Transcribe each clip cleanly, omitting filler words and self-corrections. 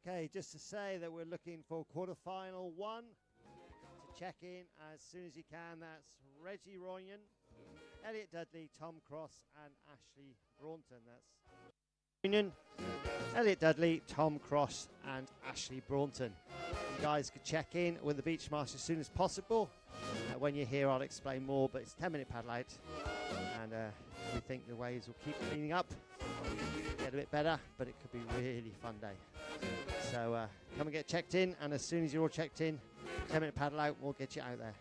Okay, just to say that we're looking for quarter-final 1. To check in as soon as you can, that's Reggie Royan, Elliot Dudley, Tom Cross, and Ashley Braunton. That's Union, Elliot Dudley, Tom Cross, and Ashley Braunton. You guys could check in with the Beachmaster as soon as possible. When you're here, I'll explain more, but it's 10-minute paddle out, and we think the waves will keep cleaning up, get a bit better, but it could be a really fun day. So come and get checked in, and as soon as you're all checked in, 10-minute paddle out, we'll get you out there.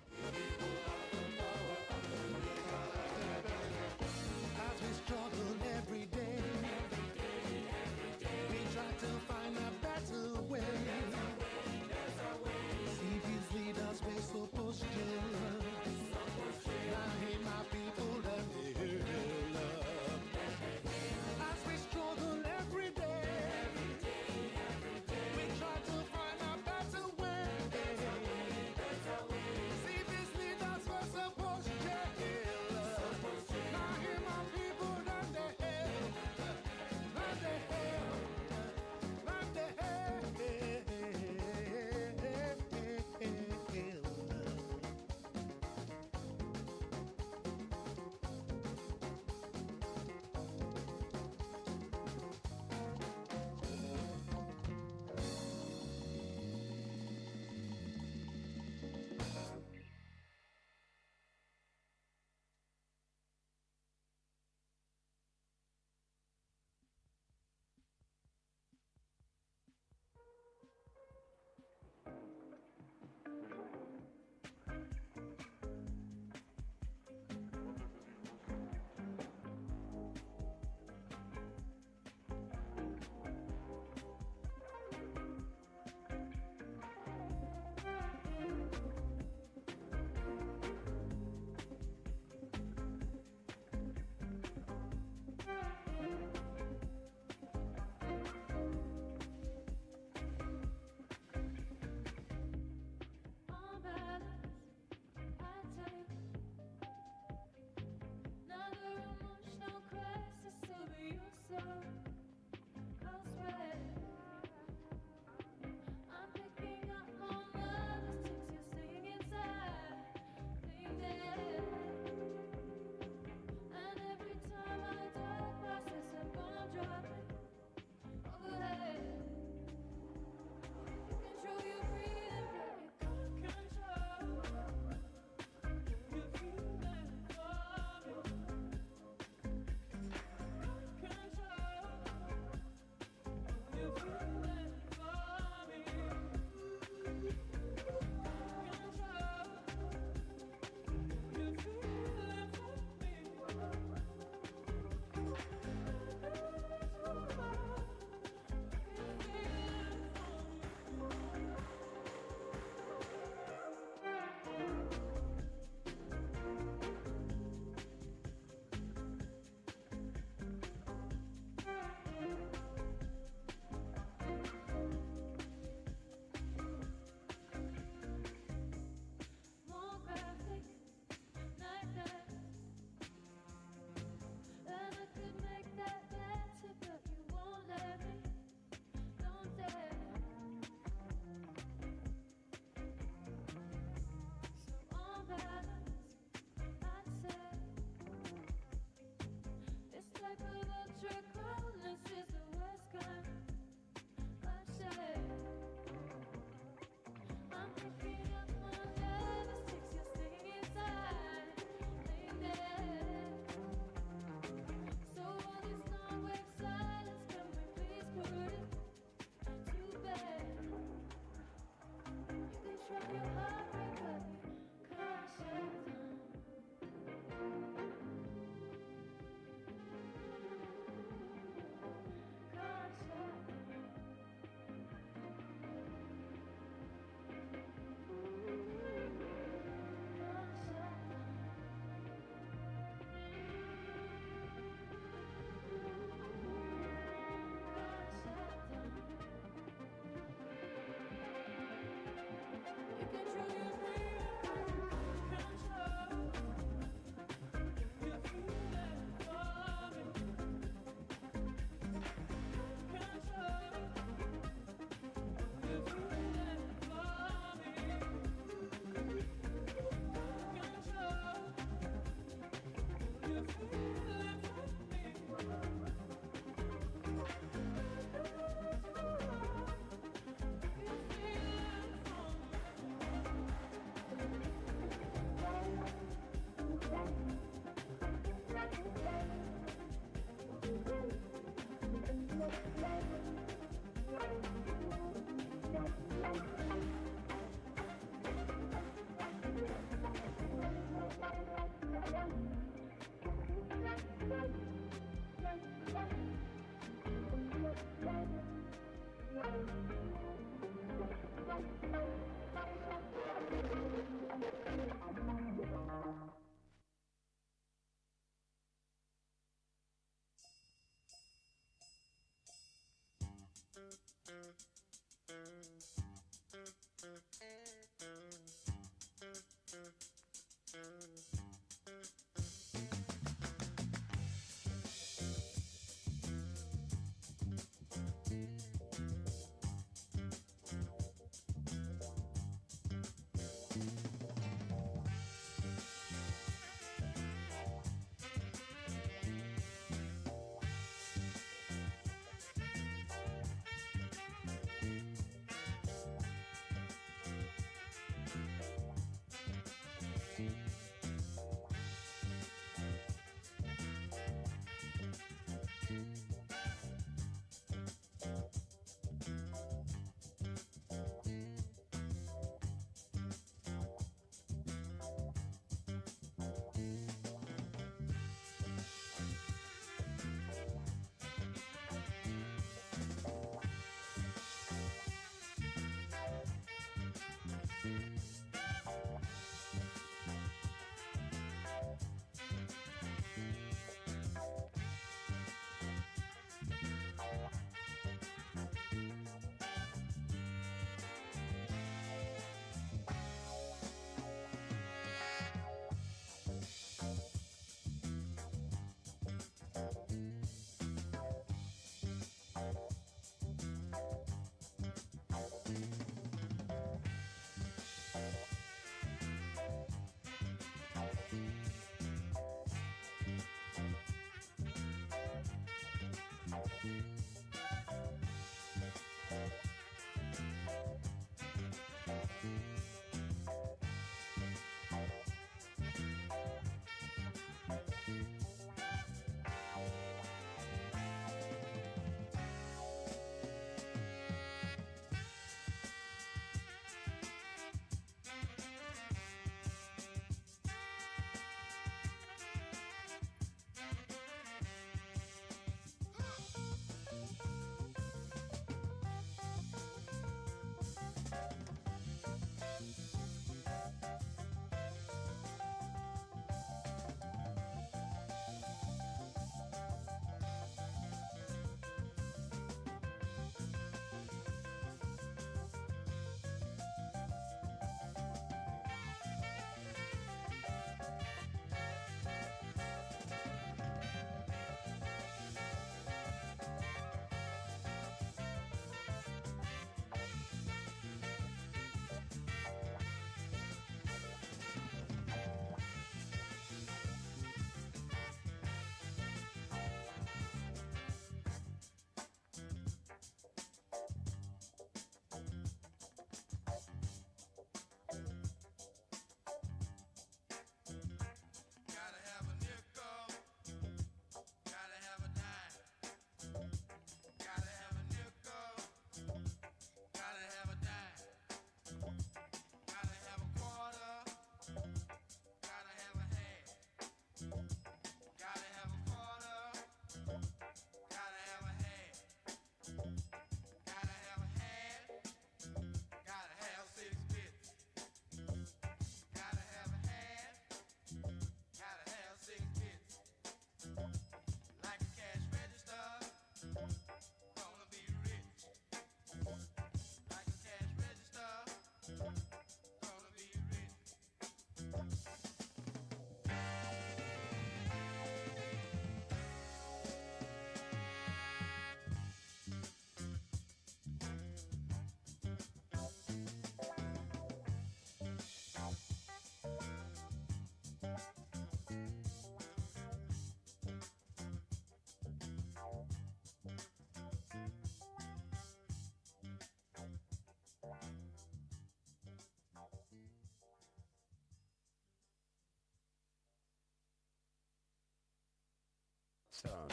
Sound.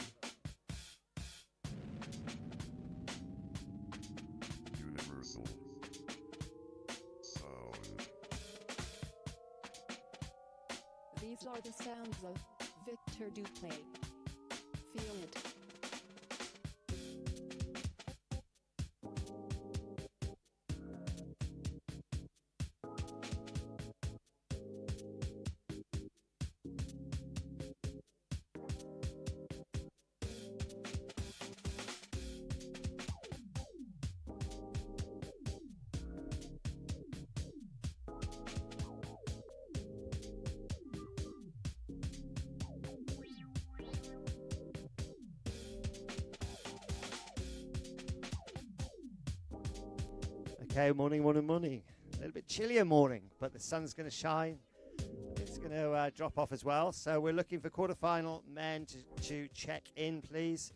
Universal. These are the sounds of Victor Duplay. Feel it. Okay, morning. A little bit chillier morning, but the sun's going to shine. It's going to drop off as well. So we're looking for quarterfinal men to check in, please.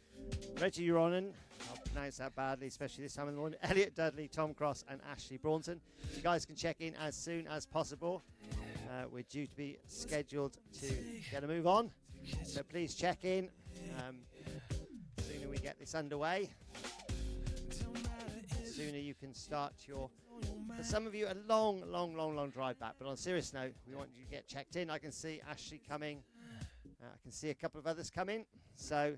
Reggie Ronan, I'll pronounce that badly, especially this time in the morning. Elliot Dudley, Tom Cross, and Ashley Braunton. You guys can check in as soon as possible. We're due to be scheduled to get a move on. So please check in. Sooner we get this underway, sooner you can start your, for some of you, a long drive back. But on a serious note, we want you to get checked in. I can see Ashley coming. I can see a couple of others coming. So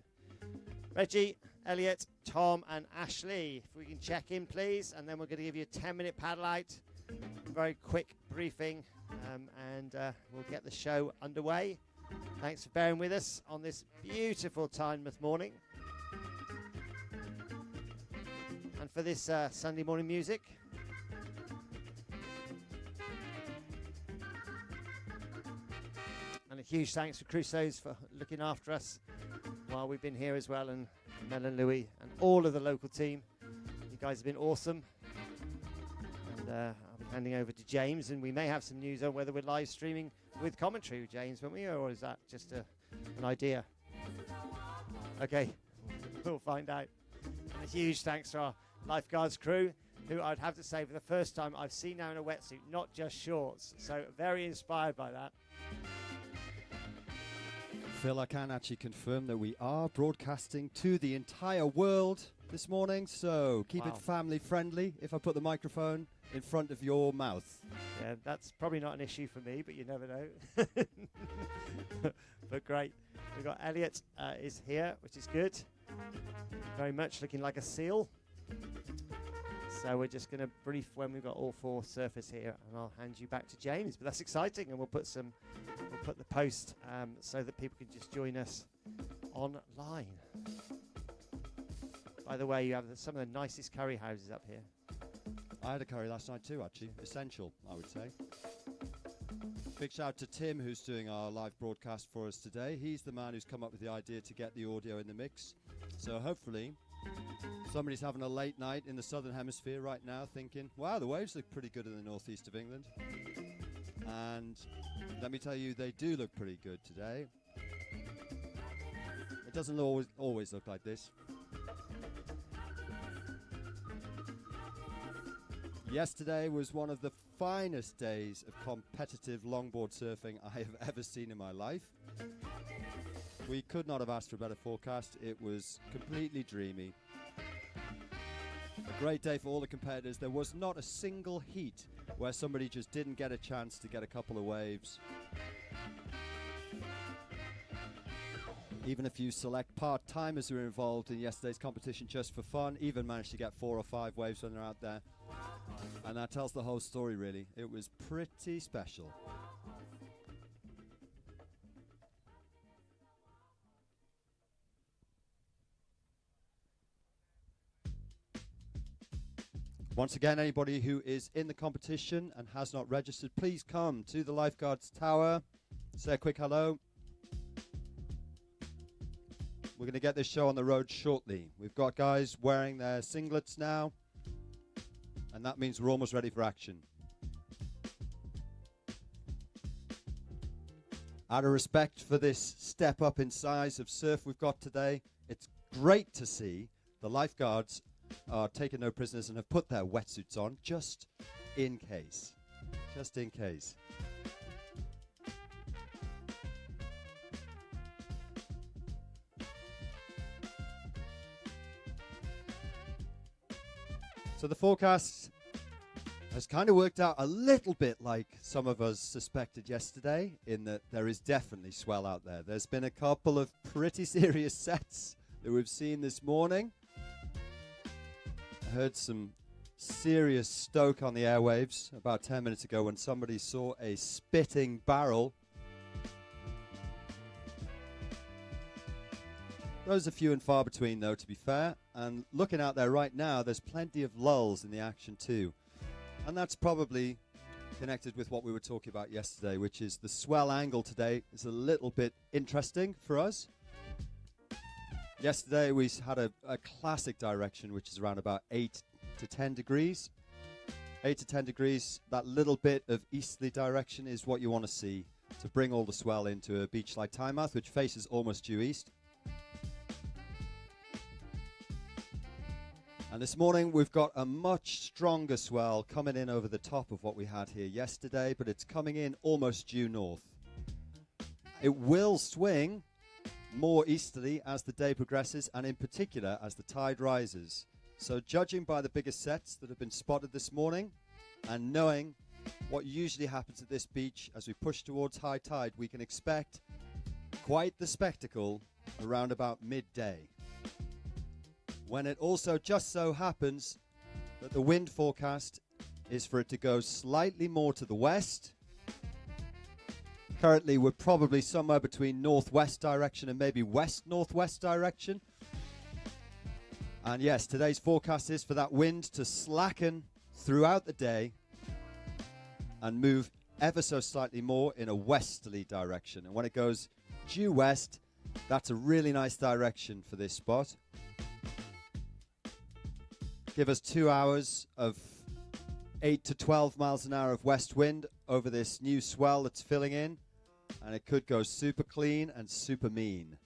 Reggie, Elliot, Tom, and Ashley, if we can check in, please. And then we're going to give you a 10-minute paddle out, very quick briefing, and we'll get the show underway. Thanks for bearing with us on this beautiful Tynemouth morning. And for this Sunday morning music, and a huge thanks for Crusoes for looking after us while we've been here as well, and Mel and Louis and all of the local team. You guys have been awesome. And I'll be handing over to James, and we may have some news on whether we're live streaming with commentary with James, won't we, or is that just an idea? Okay, we'll find out. And a huge thanks to our lifeguards crew, who I'd have to say for the first time I've seen now in a wetsuit, not just shorts. So very inspired by that. Phil, I can actually confirm that we are broadcasting to the entire world this morning, so keep it family friendly if I put the microphone in front of your mouth. Yeah, that's probably not an issue for me, but you never know. But great. We've got Elliot is here, which is good. Very much looking like a seal. So we're just going to brief when we've got all four surfers here, and I'll hand you back to James. But that's exciting, and we'll put the post so that people can just join us online. By the way, you have some of the nicest curry houses up here. I had a curry last night too, actually. Essential, I would say. Big shout out to Tim, who's doing our live broadcast for us today. He's the man who's come up with the idea to get the audio in the mix. So hopefully somebody's having a late night in the southern hemisphere right now thinking, wow, the waves look pretty good in the northeast of England. And let me tell you, they do look pretty good today. It doesn't always look like this. Yesterday was one of the finest days of competitive longboard surfing I have ever seen in my life. We could not have asked for a better forecast. It was completely dreamy. A great day for all the competitors. There was not a single heat where somebody just didn't get a chance to get a couple of waves. Even a few select part-timers who were involved in yesterday's competition just for fun even managed to get 4 or 5 waves when they're out there. And that tells the whole story, really. It was pretty special. Once again, anybody who is in the competition and has not registered, please come to the Lifeguards Tower. Say a quick hello. We're going to get this show on the road shortly. We've got guys wearing their singlets now, and that means we're almost ready for action. Out of respect for this step up in size of surf we've got today, it's great to see the lifeguards are taking no prisoners and have put their wetsuits on just in case. Just in case. So the forecast has kind of worked out a little bit like some of us suspected yesterday, in that there is definitely swell out there. There's been a couple of pretty serious sets that we've seen this morning. I heard some serious stoke on the airwaves about 10 minutes ago when somebody saw a spitting barrel. Those are few and far between, though, to be fair. And looking out there right now, there's plenty of lulls in the action too. And that's probably connected with what we were talking about yesterday, which is the swell angle today is a little bit interesting for us. Yesterday we had a classic direction, which is around about 8 to 10 degrees. 8 to 10 degrees, that little bit of easterly direction is what you want to see to bring all the swell into a beach like Tynemouth, which faces almost due east. And this morning we've got a much stronger swell coming in over the top of what we had here yesterday, but it's coming in almost due north. It will swing more easterly as the day progresses, and in particular as the tide rises. So judging by the biggest sets that have been spotted this morning, and knowing what usually happens at this beach as we push towards high tide, we can expect quite the spectacle around about midday, when it also just so happens that the wind forecast is for it to go slightly more to the west. Currently we're probably somewhere between northwest direction and maybe west-northwest direction. And yes, today's forecast is for that wind to slacken throughout the day and move ever so slightly more in a westerly direction. And when it goes due west, that's a really nice direction for this spot. Give us 2 hours of 8 to 12 miles an hour of west wind over this new swell that's filling in, and it could go super clean and super mean.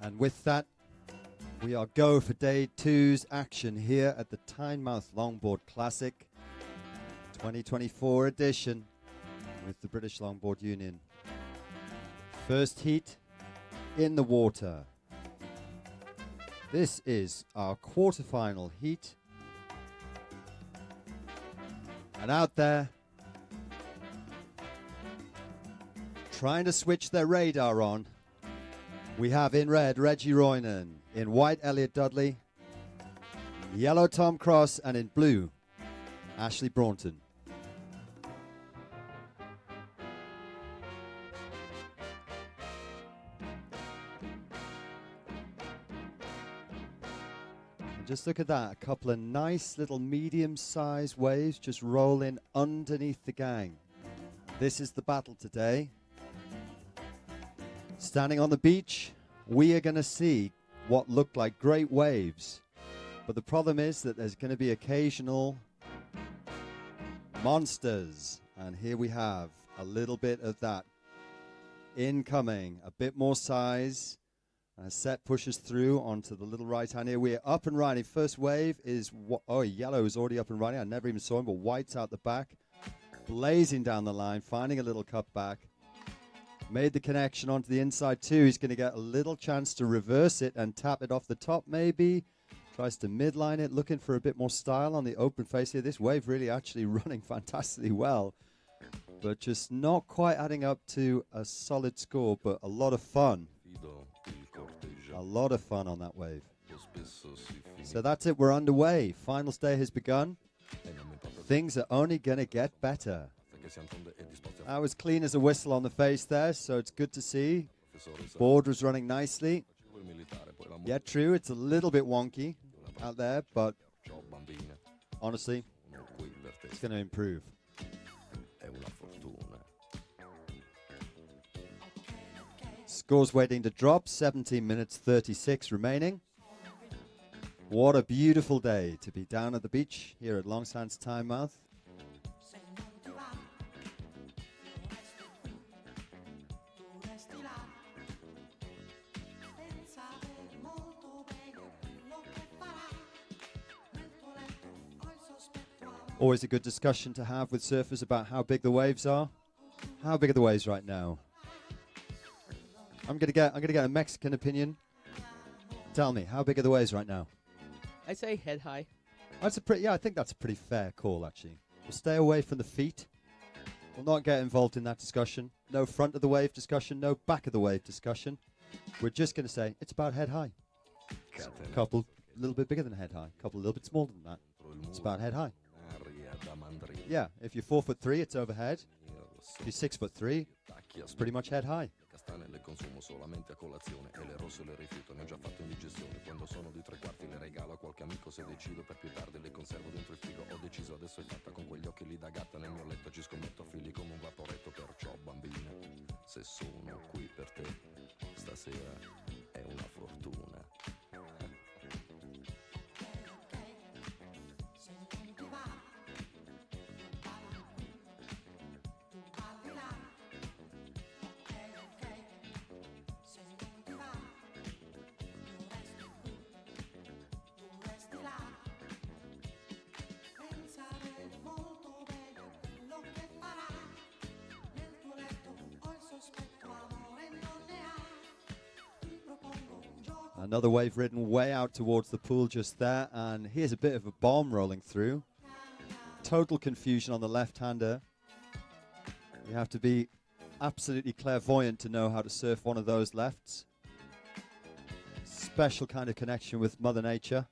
And with that, we are go for day 2's action here at the Tynemouth Longboard Classic 2024 edition with the British Longboard Union. First heat in the water. This is our quarterfinal heat. And out there, trying to switch their radar on, we have in red Reggie Roynan, in white Elliot Dudley, yellow Tom Cross, and in blue Ashley Braunton. And just look at that, a couple of nice little medium-sized waves just rolling underneath the gang. This is the battle today. Standing on the beach, we are going to see what look like great waves. But the problem is that there's going to be occasional monsters. And here we have a little bit of that incoming, a bit more size. As Set pushes through onto the little right hand here. We're up and riding. First wave is, yellow is already up and riding. I never even saw him, but white's out the back. Blazing down the line, finding a little cut back. Made the connection onto the inside too. He's going to get a little chance to reverse it and tap it off the top maybe. Tries to midline it, looking for a bit more style on the open face here. This wave really actually running fantastically well, but just not quite adding up to a solid score, but a lot of fun. A lot of fun on that wave. So that's it, we're underway. Finals day has begun. Things are only going to get better. That was clean as a whistle on the face there, so it's good to see. Board was running nicely. Yeah, true, it's a little bit wonky out there, but honestly, it's going to improve. Scores waiting to drop, 17 minutes 36 remaining. What a beautiful day to be down at the beach here at Longsands Tynemouth. Always a good discussion to have with surfers about how big the waves are. How big are the waves right now? I'm gonna get a Mexican opinion. Tell me, how big are the waves right now? I say head high. That's I think that's a pretty fair call actually. We'll stay away from the feet. We'll not get involved in that discussion. No front of the wave discussion, no back of the wave discussion. We're just gonna say it's about head high. A couple a little bit bigger than head high, a couple a little bit smaller than that. It's about head high. Yeah, if you're 4'3", it's overhead. If you're 6'3", it's pretty much head high. Le consumo solamente a colazione e le rosse le rifiuto, ne ho già fatto indigestione. Quando sono di 3/4 le regalo a qualche amico, se decido per più tardi le conservo dentro il frigo. Ho deciso, adesso è fatta, con quegli occhi lì da gatta nel mio letto ci scommetto figli come un vaporetto. Perciò bambina, se sono qui per te stasera è una fortuna. Another wave ridden way out towards the pool just there, and here's a bit of a bomb rolling through. Total confusion on the left-hander. You have to be absolutely clairvoyant to know how to surf one of those lefts. Special kind of connection with Mother Nature.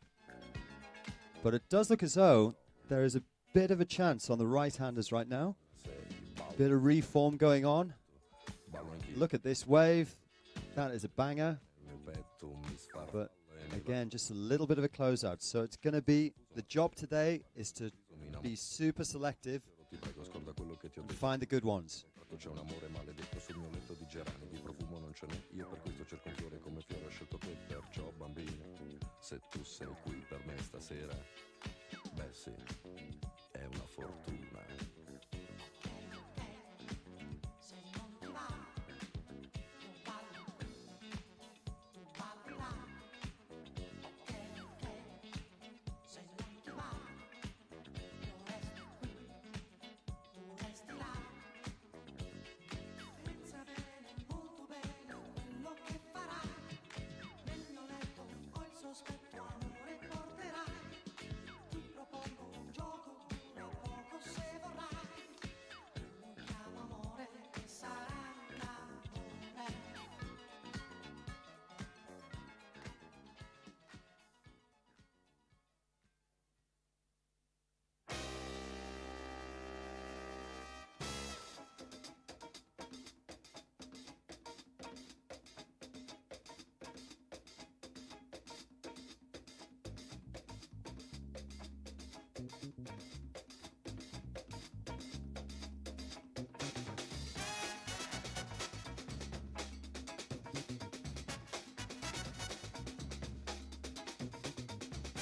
But it does look as though there is a bit of a chance on the right-handers right now. Bit of reform going on. Look at this wave. That is a banger. But again, just a little bit of a closeout. So it's going to be, the job today is to be super selective, find the good ones. C'è un amore maledetto sul mio letto di gerani, di profumo non ce n'è, io per questo cerco un fiore come fiore ho scelto te, perciò bambina, se tu sei qui per me stasera, beh sì, è una fortuna.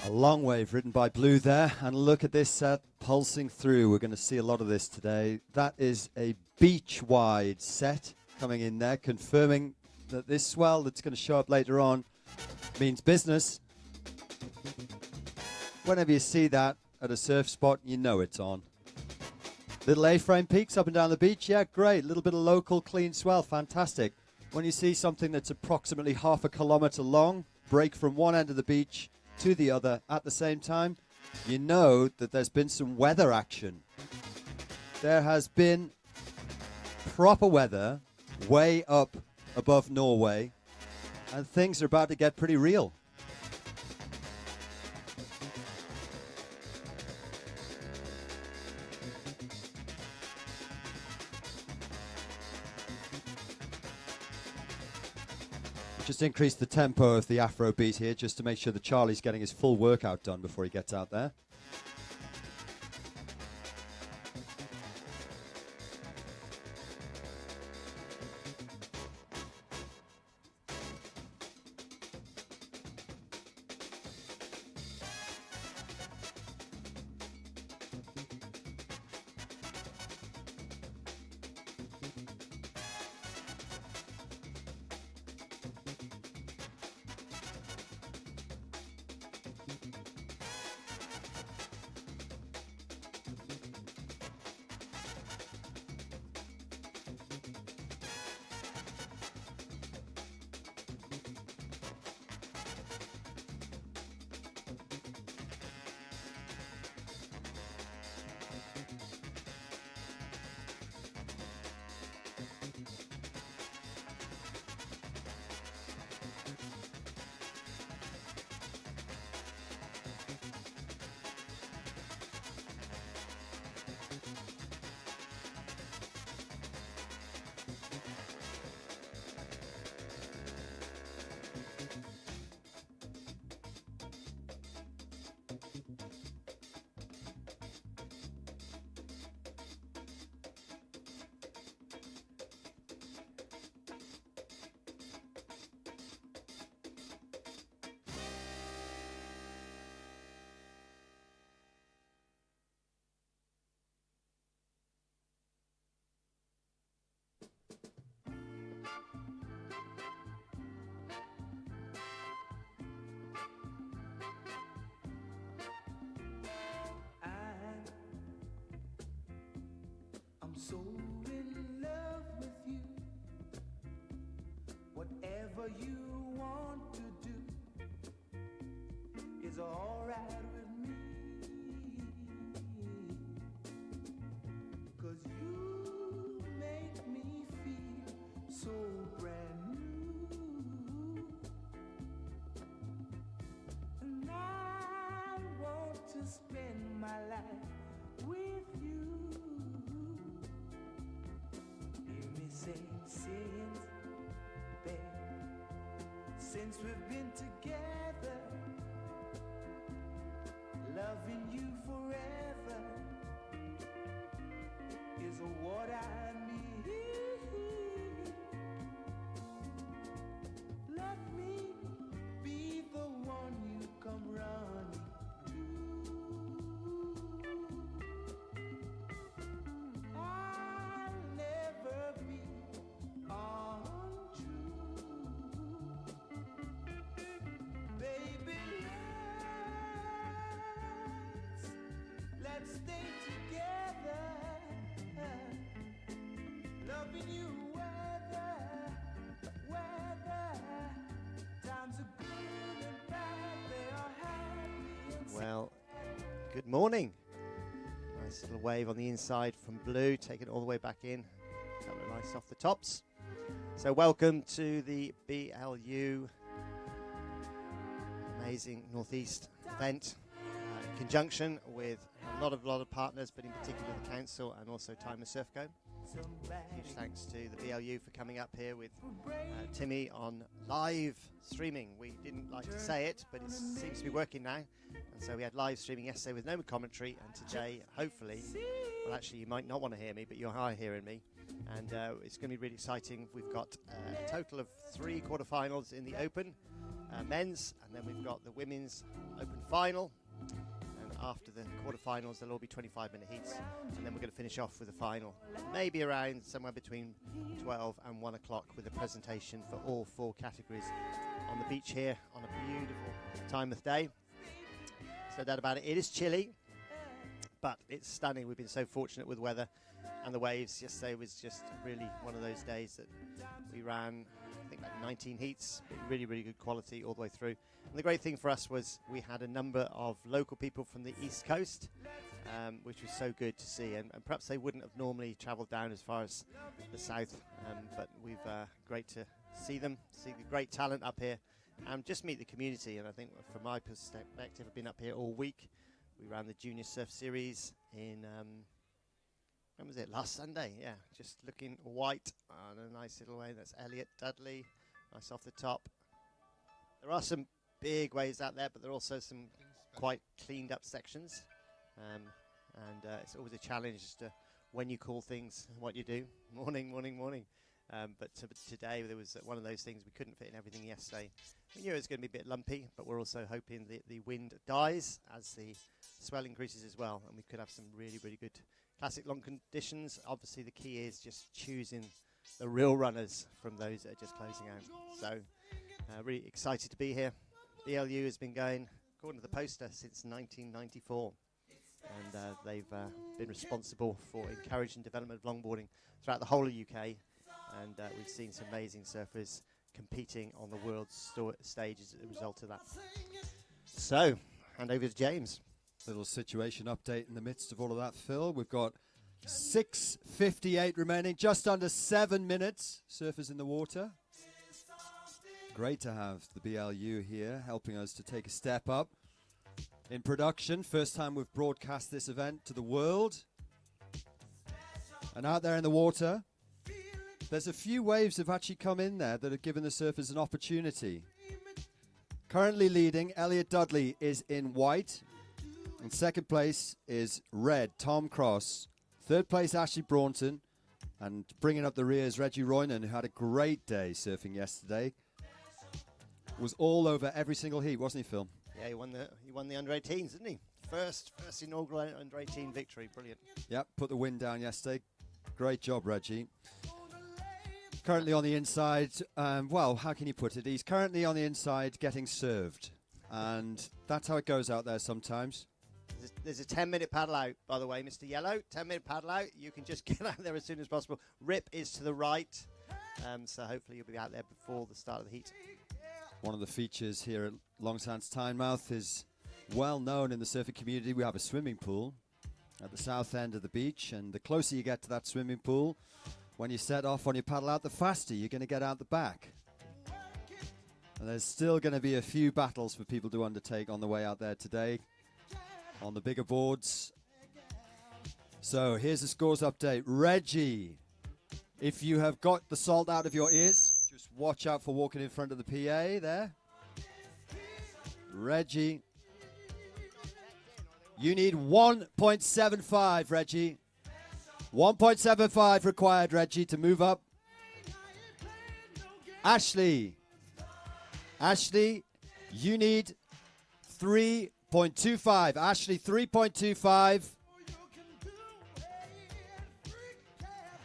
A long wave written by Blue there, and look at this set pulsing through. We're going to see a lot of this today. That is a beach-wide set coming in there, confirming that this swell that's going to show up later on means business. Whenever you see that at a surf spot, you know it's on. Little A-frame peaks up and down the beach, yeah, great. Little bit of local clean swell, fantastic. When you see something that's approximately half a kilometre long, break from one end of the beach to the other at the same time, you know that there's been some weather action. There has been proper weather way up above Norway, and things are about to get pretty real. Just increase the tempo of the Afro beat here just to make sure that Charlie's getting his full workout done before he gets out there. So in love with you, whatever you want to do is all right with me, 'cause you make me feel so brand new, and I want to spend my life with you. Since we've been together, loving you forever is what I need. Let me be the one you come running to. I'll never be untrue. Baby, let's stay together, loving you weather, times are good and bad, they are happy and Well, good morning. Nice little wave on the inside from Blue, taking it all the way back in. Couple of nice off the tops. So welcome to the BLU amazing Northeast event in conjunction with a lot of partners, but in particular the council and also Tynemouth Surfco. Huge thanks to the BLU for coming up here with Timmy on live streaming. We didn't like to say it, but it seems to be working now. And so we had live streaming yesterday with no commentary, and today, hopefully, well, actually, you might not want to hear me, but you are hearing me. And it's going to be really exciting. We've got a total of 3 quarterfinals in the Open. men's, and then we've got the women's open final. And after the quarterfinals, there'll all be 25-minute heats, and then we're going to finish off with the final, maybe around somewhere between 12 and 1 o'clock, with a presentation for all 4 categories on the beach here on a beautiful Tynemouth day. No doubt about it. It is chilly, but it's stunning. We've been so fortunate with weather and the waves. Yesterday was just really one of those days that we ran, I think, like 19 heats, but really, really good quality all the way through. And the great thing for us was we had a number of local people from the East Coast, which was so good to see. And perhaps they wouldn't have normally travelled down as far as the south, but we've great to see them, see the great talent up here, and just meet the community. And I think from my perspective, I've been up here all week. We ran the Junior Surf Series in, when was it? Last Sunday, yeah. Just looking white on a nice little wave. That's Elliot Dudley, nice off the top. There are some big waves out there, but there are also some quite cleaned up sections. It's always a challenge as to when you call things and what you do. Morning, morning, morning. But today there was one of those things. We couldn't fit in everything yesterday. We knew it was going to be a bit lumpy, but we're also hoping that the wind dies as the swell increases as well, and we could have some really, really good classic long conditions. Obviously, the key is just choosing the real runners from those that are just closing out. So, really excited to be here. BLU has been going, according to the poster, since 1994. And they've been responsible for encouraging development of longboarding throughout the whole of the UK. And we've seen some amazing surfers competing on the world stage as a result of that. So, hand over to James. Little situation update in the midst of all of that, Phil. We've got 6:58 remaining, just under 7 minutes. Surfers in the water. Great to have the BLU here helping us to take a step up in production. First time we've broadcast this event to the world. And out there in the water, there's a few waves that have actually come in there that have given the surfers an opportunity. Currently leading, Elliot Dudley is in white. In second place is red, Tom Cross. Third place, Ashley Braunton. And bringing up the rear is Reggie Roynan, who had a great day surfing yesterday. Was all over every single heat, wasn't he, Phil? Yeah, he won the under-18s, didn't he? First inaugural under-18 victory. Brilliant. Yep, put the wind down yesterday. Great job, Reggie. Currently on the inside, well, how can you put it? He's currently on the inside getting served. And that's how it goes out there sometimes. There's a 10-minute paddle out, by the way, Mr. Yellow. 10-minute paddle out. You can just get out there as soon as possible. Rip is to the right. So hopefully you'll be out there before the start of the heat. One of the features here at Longsands Tynemouth is well known in the surfing community. We have a swimming pool at the south end of the beach. And the closer you get to that swimming pool, when you set off on your paddle out, the faster you're going to get out the back. And there's still going to be a few battles for people to undertake on the way out there today on the bigger boards. So here's the scores update. Reggie, if you have got the salt out of your ears, just watch out for walking in front of the PA there. Reggie, you need 1.75, Reggie. 1.75 required, Reggie, to move up. Ashley, you need 3.25. Ashley, 3.25.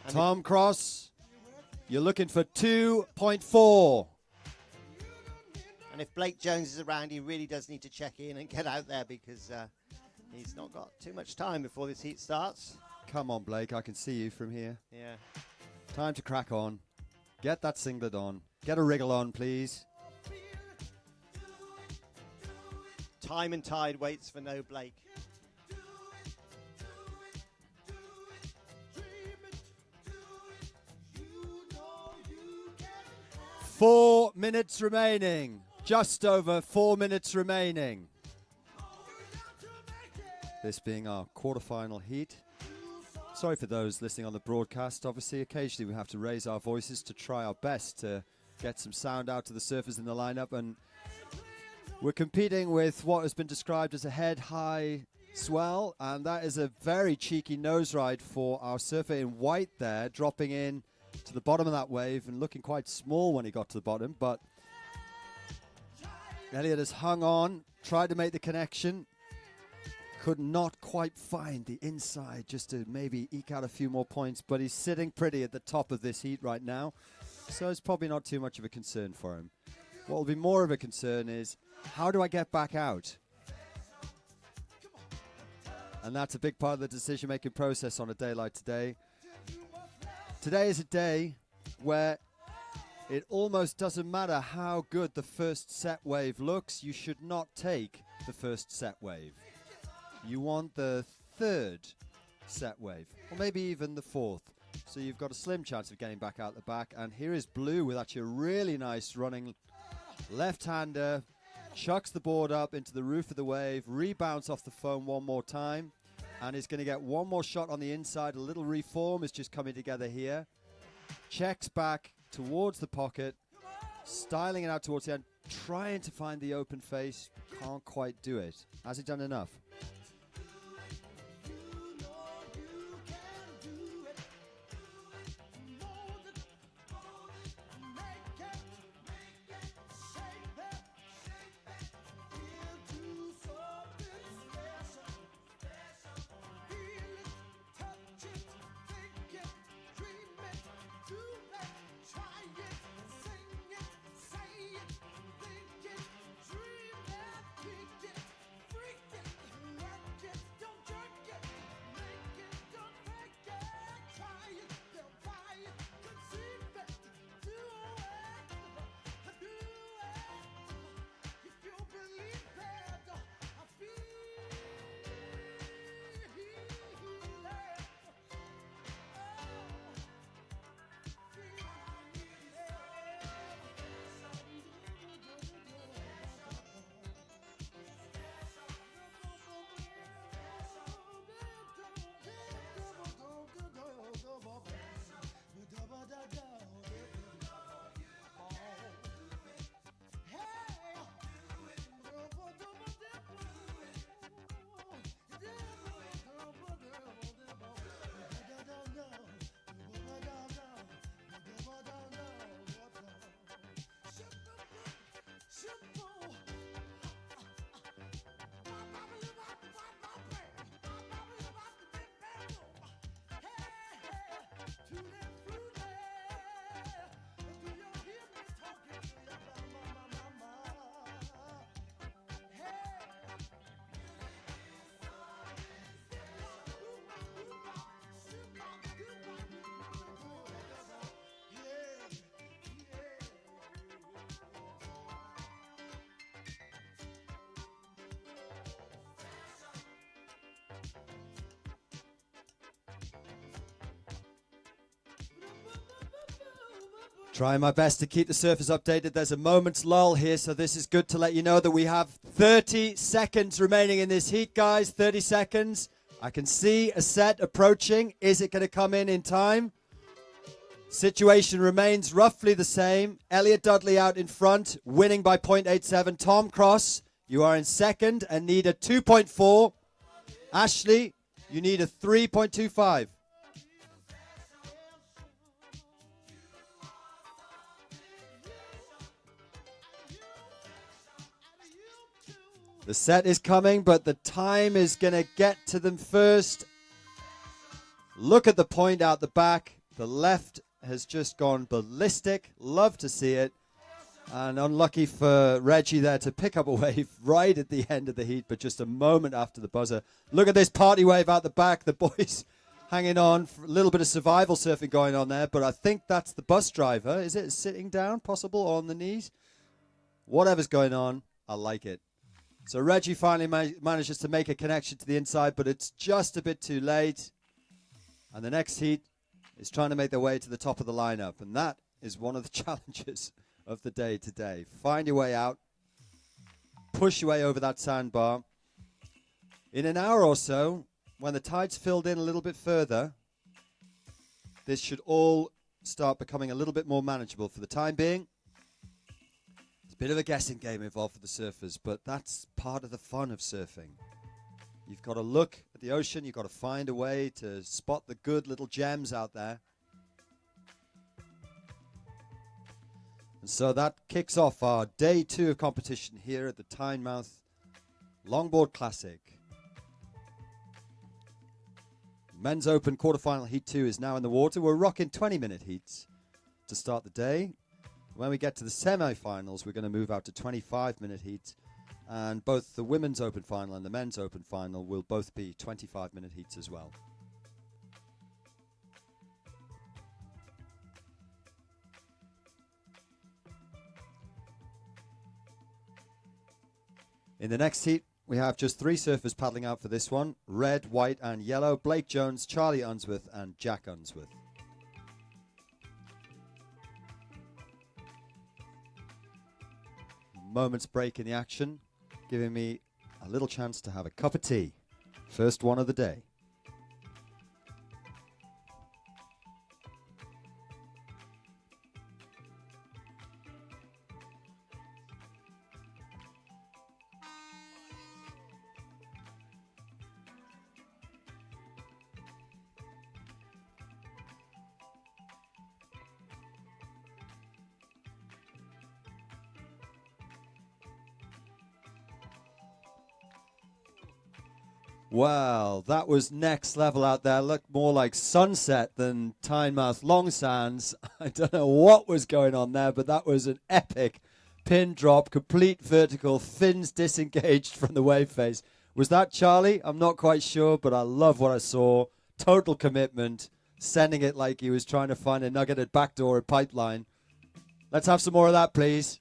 Tom Cross, you're looking for 2.4. And if Blake Jones is around, he really does need to check in and get out there, because he's not got too much time before this heat starts. Come on, Blake, I can see you from here. Yeah. Time to crack on. Get that singlet on. Get a wriggle on, please. Time and tide waits for no Blake. Four minutes remaining. Just over 4 minutes remaining. This being our quarterfinal heat. Sorry for those listening on the broadcast. Obviously, occasionally we have to raise our voices to try our best to get some sound out to the surfers in the lineup. And we're competing with what has been described as a head-high swell. And that is a very cheeky nose ride for our surfer in white there, dropping in to the bottom of that wave and looking quite small when he got to the bottom. But Elliot has hung on, tried to make the connection. Could not quite find the inside just to maybe eke out a few more points, but he's sitting pretty at the top of this heat right now, so it's probably not too much of a concern for him. What will be more of a concern is, how do I get back out? And that's a big part of the decision-making process on a day like today. Today is a day where it almost doesn't matter how good the first set wave looks. You should not take the first set wave. You want the third set wave, or maybe even the fourth. So you've got a slim chance of getting back out the back. And here is Blue with actually a really nice running left-hander. Chucks the board up into the roof of the wave, rebounds off the foam one more time, and is going to get one more shot on the inside. A little reform is just coming together here. Checks back towards the pocket, styling it out towards the end, trying to find the open face. Can't quite do it. Has he done enough? Trying my best to keep the surfers updated. There's a moment's lull here, so this is good to let you know that we have 30 seconds remaining in this heat, guys. 30 seconds. I can see a set approaching. Is it going to come in time? Situation remains roughly the same. Elliot Dudley out in front, winning by 0.87. Tom Cross, you are in second and need a 2.4. Ashley, you need a 3.25. The set is coming, but the time is going to get to them first. Look at the point out the back. The left has just gone ballistic. Love to see it. And unlucky for Reggie there to pick up a wave right at the end of the heat, but just a moment after the buzzer. Look at this party wave out the back. The boys hanging on. For a little bit of survival surfing going on there, but I think that's the bus driver. Is it sitting down, possible, or on the knees? Whatever's going on, I like it. So Reggie finally manages to make a connection to the inside, but it's just a bit too late. And the next heat is trying to make their way to the top of the lineup. And that is one of the challenges of the day today. Find your way out. Push your way over that sandbar. In an hour or so, when the tide's filled in a little bit further, this should all start becoming a little bit more manageable. For the time being, bit of a guessing game involved for the surfers, but that's part of the fun of surfing. You've got to look at the ocean. You've got to find a way to spot the good little gems out there. So that kicks off our day 2 of competition here at the Tynemouth Longboard Classic. Men's Open quarterfinal heat 2 is now in the water. We're rocking 20-minute heats to start the day. When we get to the semi-finals, we're going to move out to 25-minute heats. And both the Women's Open final and the Men's Open final will both be 25-minute heats as well. In the next heat, we have just 3 surfers paddling out for this one. Red, white and yellow. Blake Jones, Charlie Unsworth and Jack Unsworth. Moment's break in the action, giving me a little chance to have a cup of tea. First one of the day. Well, that was next level out there. Looked more like sunset than Tynemouth Long Sands. I don't know what was going on there, but that was an epic pin drop, complete vertical, fins disengaged from the wave face. Was that Charlie? I'm not quite sure, but I love what I saw. Total commitment, sending it like he was trying to find a nuggeted backdoor pipeline. Let's have some more of that, please.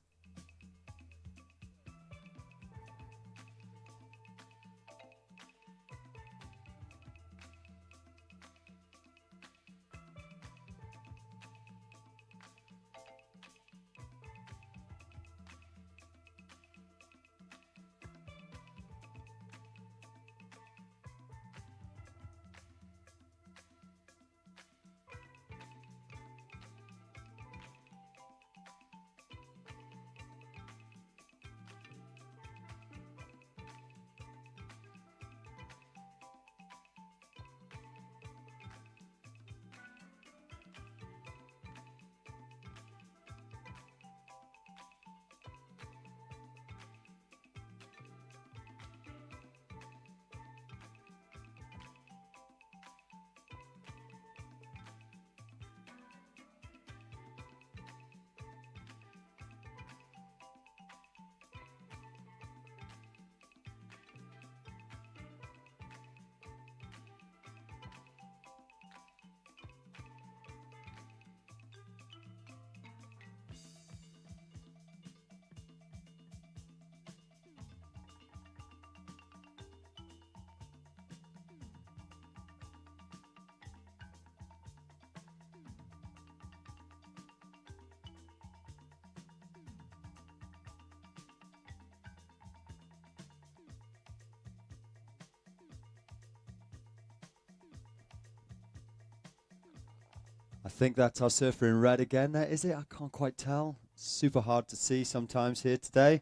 I think that's our surfer in red again there, is it? I can't quite tell. Super hard to see sometimes here today.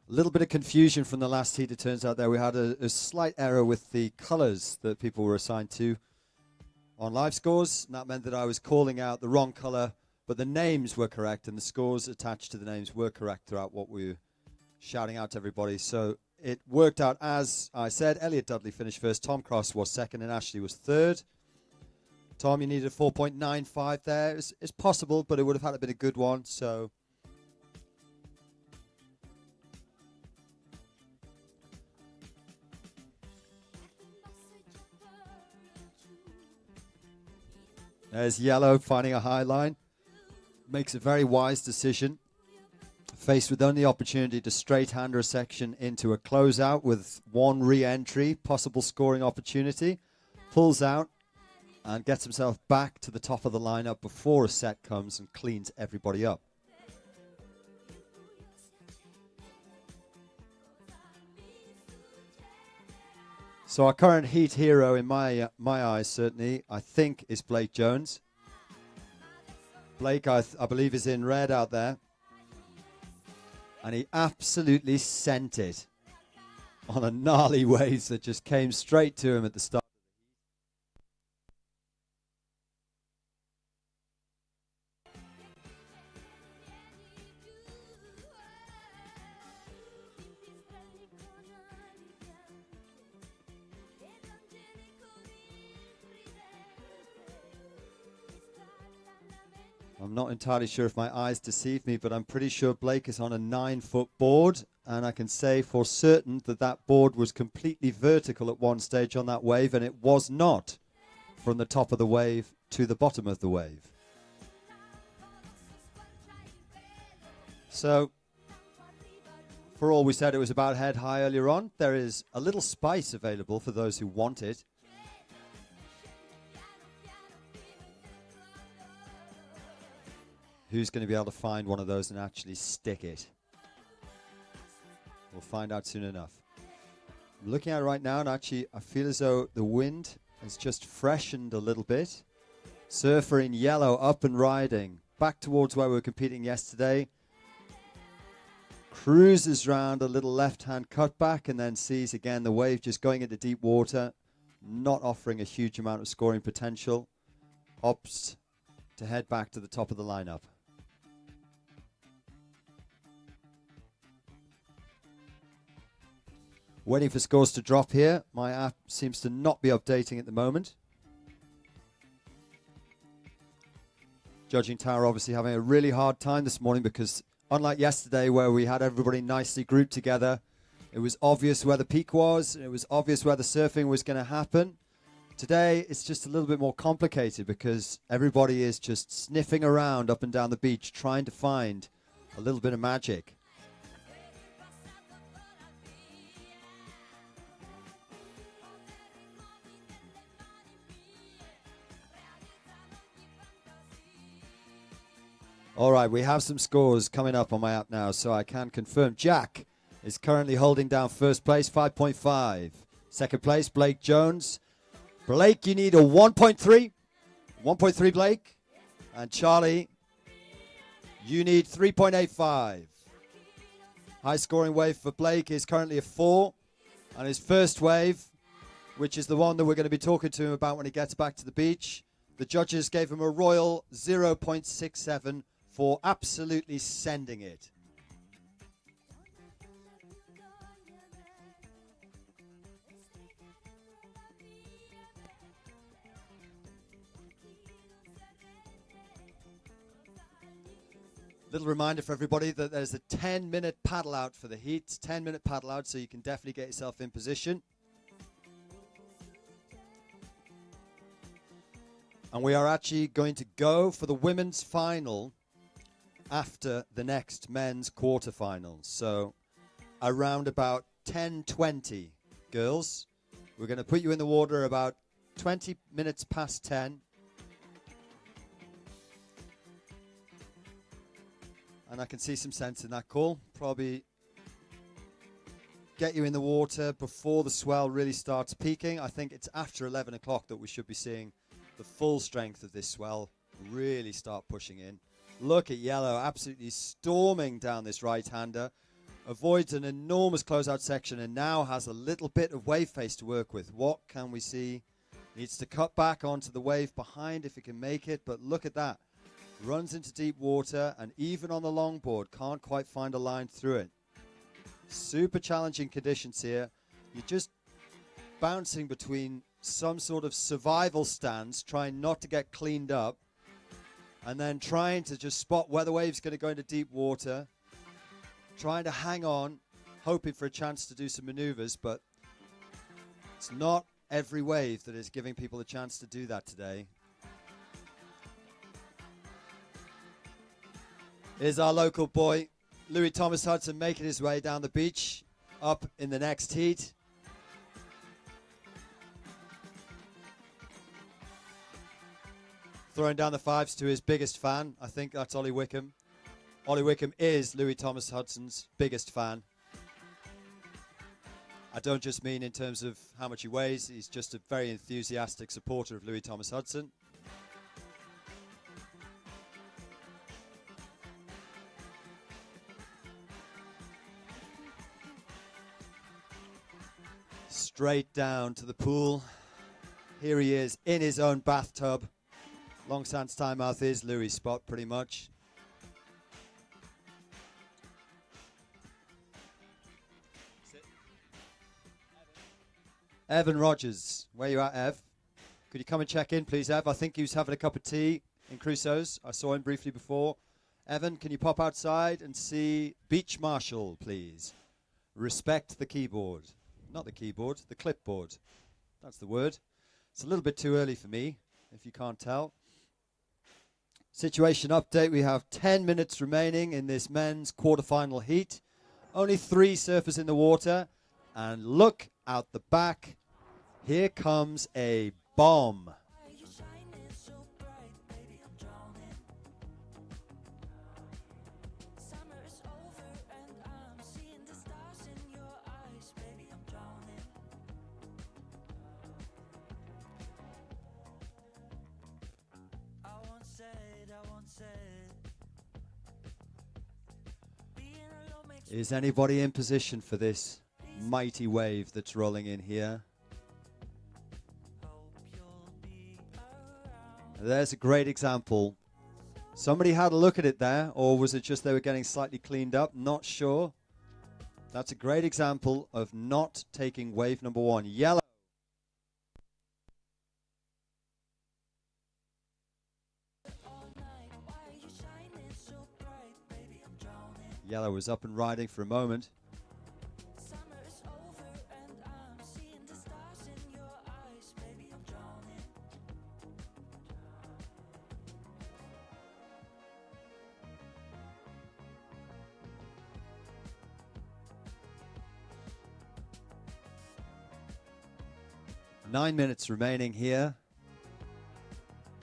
A little bit of confusion from the last heat, it turns out there. We had a slight error with the colours that people were assigned to on live scores. And that meant that I was calling out the wrong colour, but the names were correct and the scores attached to the names were correct throughout what we were shouting out to everybody. So it worked out as I said. Elliot Dudley finished first, Tom Cross was second, and Ashley was third. Tom, you needed a 4.95 there. It's possible, but it would have had to been a good one. So there's Yellow finding a high line. Makes a very wise decision. Faced with only opportunity to straight-hander a section into a closeout with one re-entry, possible scoring opportunity. Pulls out and gets himself back to the top of the lineup before a set comes and cleans everybody up. So our current heat hero in my eyes, certainly, I think, is Blake Jones. Blake, I believe, is in red out there. And he absolutely sent it on a gnarly wave that just came straight to him at the start. I'm not entirely sure if my eyes deceive me, but I'm pretty sure Blake is on a 9-foot board, and I can say for certain that that board was completely vertical at one stage on that wave, and it was not from the top of the wave to the bottom of the wave. So, for all we said it was about head high earlier on, there is a little spice available for those who want it. Who's going to be able to find one of those and actually stick it? We'll find out soon enough. I'm looking at it right now, and actually I feel as though the wind has just freshened a little bit. Surfer in yellow up and riding back towards where we were competing yesterday. Cruises round a little left-hand cutback and then sees again the wave just going into deep water, not offering a huge amount of scoring potential. Opts to head back to the top of the lineup. Waiting for scores to drop here. My app seems to not be updating at the moment. Judging tower obviously having a really hard time this morning because unlike yesterday where we had everybody nicely grouped together, it was obvious where the peak was, it was obvious where the surfing was going to happen. Today it's just a little bit more complicated because everybody is just sniffing around up and down the beach trying to find a little bit of magic. All right, we have some scores coming up on my app now, so I can confirm. Jack is currently holding down first place, 5.5. Second place, Blake Jones. Blake, you need a 1.3. 1.3, Blake. And Charlie, you need 3.85. High scoring wave for Blake is currently a 4. And his first wave, which is the one that we're going to be talking to him about when he gets back to the beach, the judges gave him a royal 0.67 for absolutely sending it. Little reminder for everybody that there's a 10-minute paddle out for the heat. 10-minute paddle out, so you can definitely get yourself in position. And we are actually going to go for the women's final after the next men's quarterfinals. So around about 10:20, girls. We're going to put you in the water about 20 minutes past 10. And I can see some sense in that call. Probably get you in the water before the swell really starts peaking. I think it's after 11 o'clock that we should be seeing the full strength of this swell really start pushing in. Look at yellow absolutely storming down this right-hander. Avoids an enormous closeout section and now has a little bit of wave face to work with. What can we see? Needs to cut back onto the wave behind if it can make it, but look at that. Runs into deep water and even on the longboard can't quite find a line through it. Super challenging conditions here. You're just bouncing between some sort of survival stance, trying not to get cleaned up, and then trying to just spot where the wave's going to go into deep water, trying to hang on, hoping for a chance to do some maneuvers, but it's not every wave that is giving people a chance to do that today. Here's our local boy, Louis Thomas Hudson, making his way down the beach, up in the next heat. Throwing down the fives to his biggest fan. I think that's Ollie Wickham. Ollie Wickham is Louis Thomas Hudson's biggest fan. I don't just mean in terms of how much he weighs. He's just a very enthusiastic supporter of Louis Thomas Hudson. Straight down to the pool. Here he is in his own bathtub. Long Sands Tynemouth is Louis' spot pretty much. Evan Rogers, where you at, Ev? Could you come and check in, please, Ev? I think he was having a cup of tea. in Crusoe's. I saw him briefly before. Evan, can you pop outside and see Beach Marshall, please? Respect the keyboard. Not the keyboard, the clipboard. That's the word. It's a little bit too early for me, if you can't tell. Situation update. We have 10 minutes remaining in this men's quarterfinal heat. Only 3 surfers in the water. And look out the back. Here comes a bomb. Is anybody in position for this mighty wave that's rolling in here? There's a great example. Somebody had a look at it there, or was it just they were getting slightly cleaned up? Not sure. That's a great example of not taking wave number 1. Yellow. Yellow was up and riding for a moment. Nine minutes remaining here.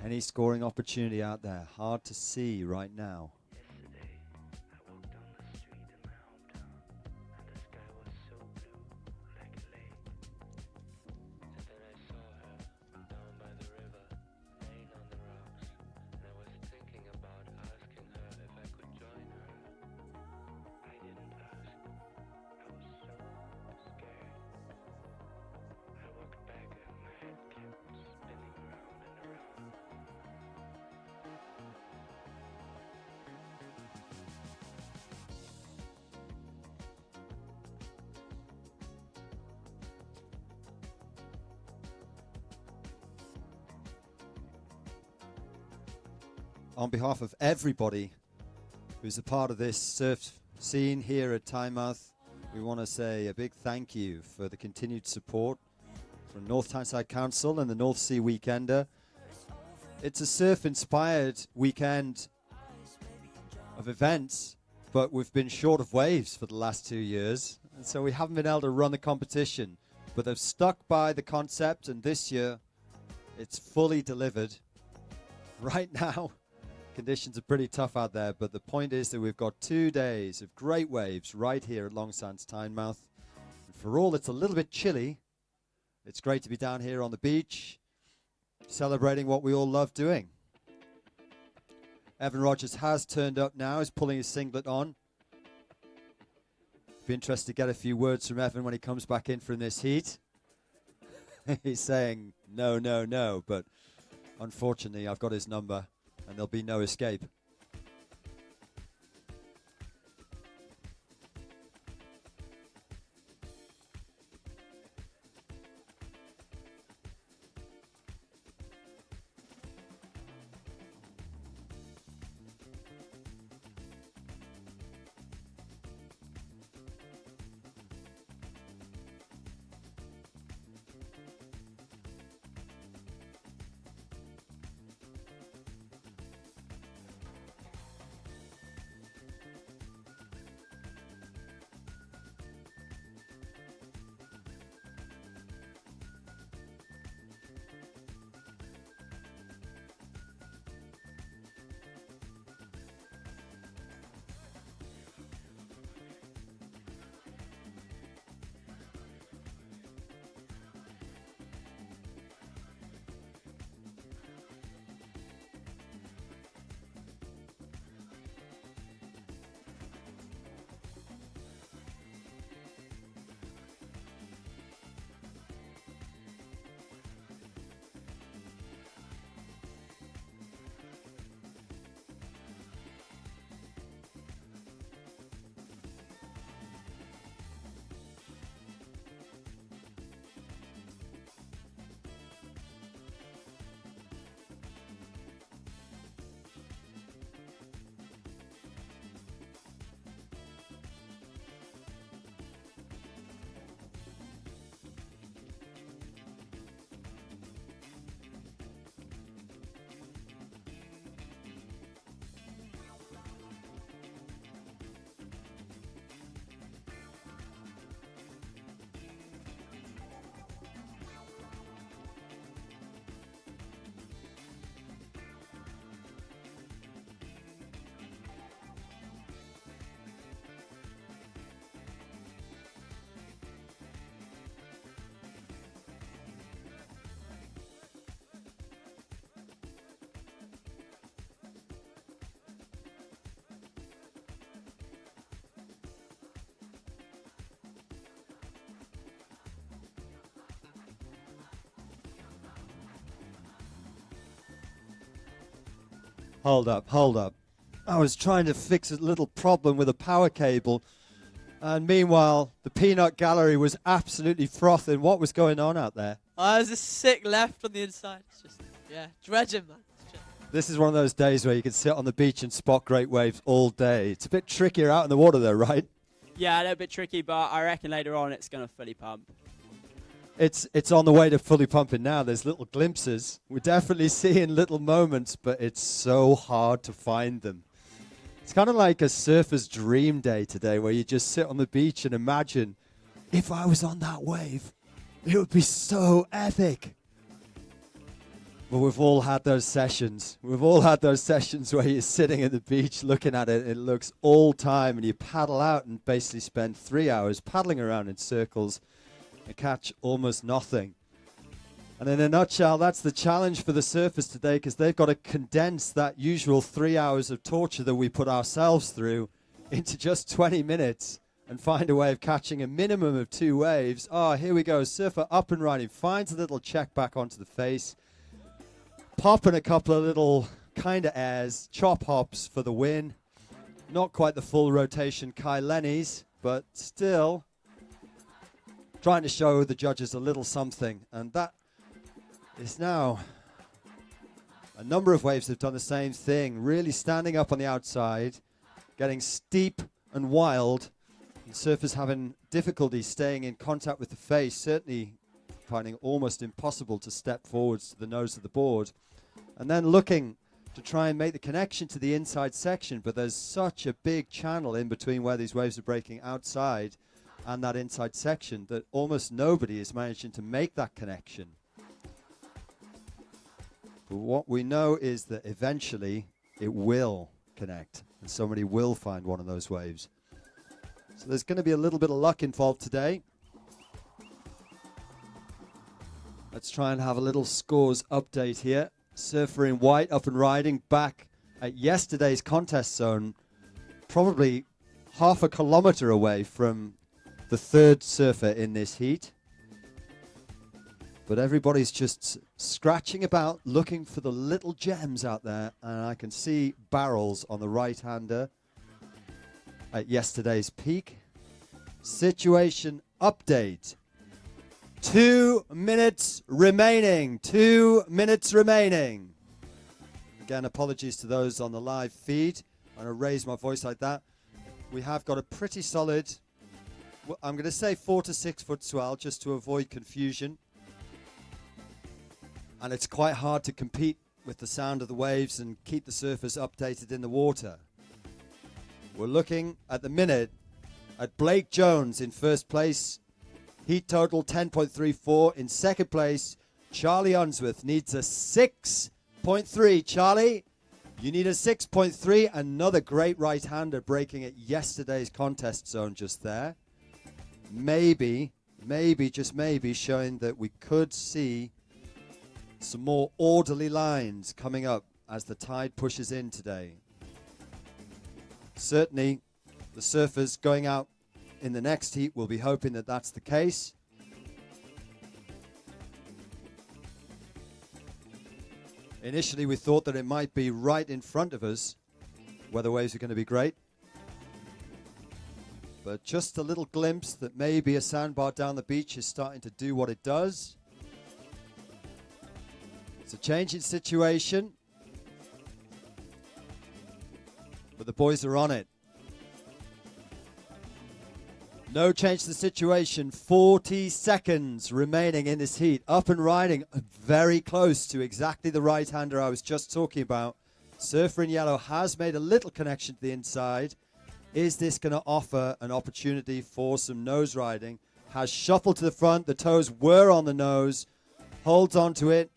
Any scoring opportunity out there? Hard to see right now. On behalf of everybody who's a part of this surf scene here at Tynemouth, we want to say a big thank you for the continued support from North Tyneside Council and the North Sea Weekender. It's a surf-inspired weekend of events, but we've been short of waves for the last 2 years, and so we haven't been able to run the competition. But they've stuck by the concept, and this year it's fully delivered. Right now, conditions are pretty tough out there, but the point is that we've got 2 days of great waves right here at Long Sands Tynemouth. And for all it's a little bit chilly, it's great to be down here on the beach, celebrating what we all love doing. Evan Rogers has turned up now, he's pulling his singlet on. Be interested to get a few words from Evan when he comes back in from this heat. He's saying no, no, no, but unfortunately I've got his number. And there'll be no escape. Hold up. I was trying to fix a little problem with a power cable. And meanwhile, the peanut gallery was absolutely frothing. What was going on out there? Oh, there's a sick left on the inside. It's just, yeah, dredging, man. This is one of those days where you can sit on the beach and spot great waves all day. It's a bit trickier out in the water though, right? Yeah, a little bit tricky, but I reckon later on it's going to fully pump. It's on the way to fully pumping now. There's little glimpses. We're definitely seeing little moments, but it's so hard to find them. It's kind of like a surfer's dream day today where you just sit on the beach and imagine, if I was on that wave, it would be so epic. But we've all had those sessions. We've all had those sessions where you're sitting at the beach looking at it. It looks all time and you paddle out and basically spend 3 hours paddling around in circles and catch almost nothing. And in a nutshell, that's the challenge for the surfers today, because they've got to condense that usual 3 hours of torture that we put ourselves through into just 20 minutes and find a way of catching a minimum of 2 waves. Oh, here we go. Surfer up and riding, finds a little check back onto the face, popping a couple of little kind of airs, chop hops for the win. Not quite the full rotation Kai Lenny's, but still trying to show the judges a little something. And that is now a number of waves have done the same thing, really standing up on the outside, getting steep and wild, and surfers having difficulty staying in contact with the face, certainly finding it almost impossible to step forwards to the nose of the board, and then looking to try and make the connection to the inside section, but there's such a big channel in between where these waves are breaking outside and that inside section that almost nobody is managing to make that connection. But what we know is that eventually it will connect and somebody will find one of those waves. So there's going to be a little bit of luck involved today. Let's try and have a little scores update here. Surfer in white up and riding back at yesterday's contest zone, probably half a kilometer away from the third surfer in this heat. But everybody's just scratching about, looking for the little gems out there. And I can see barrels on the right-hander at yesterday's peak. Situation update. 2 minutes remaining. 2 minutes remaining. Again, apologies to those on the live feed. I'm going to raise my voice like that. We have got a pretty solid, I'm going to say 4 to 6 foot swell just to avoid confusion. And it's quite hard to compete with the sound of the waves and keep the surfers updated in the water. We're looking at the minute at Blake Jones in first place. Heat total 10.34. In second place, Charlie Unsworth needs a 6.3. Charlie, you need a 6.3. Another great right-hander breaking at yesterday's contest zone just there. Maybe, just maybe, showing that we could see some more orderly lines coming up as the tide pushes in today. Certainly, the surfers going out in the next heat will be hoping that that's the case. Initially, we thought that it might be right in front of us where the waves are going to be great. But just a little glimpse that maybe a sandbar down the beach is starting to do what it does. It's a changing situation, but the boys are on it. No change to the situation. 40 seconds remaining in this heat. Up and riding, very close to exactly the right-hander I was just talking about. Surfer in yellow has made a little connection to the inside. Is this going to offer an opportunity for some nose riding? Has shuffled to the front. The toes were on the nose. Holds onto it.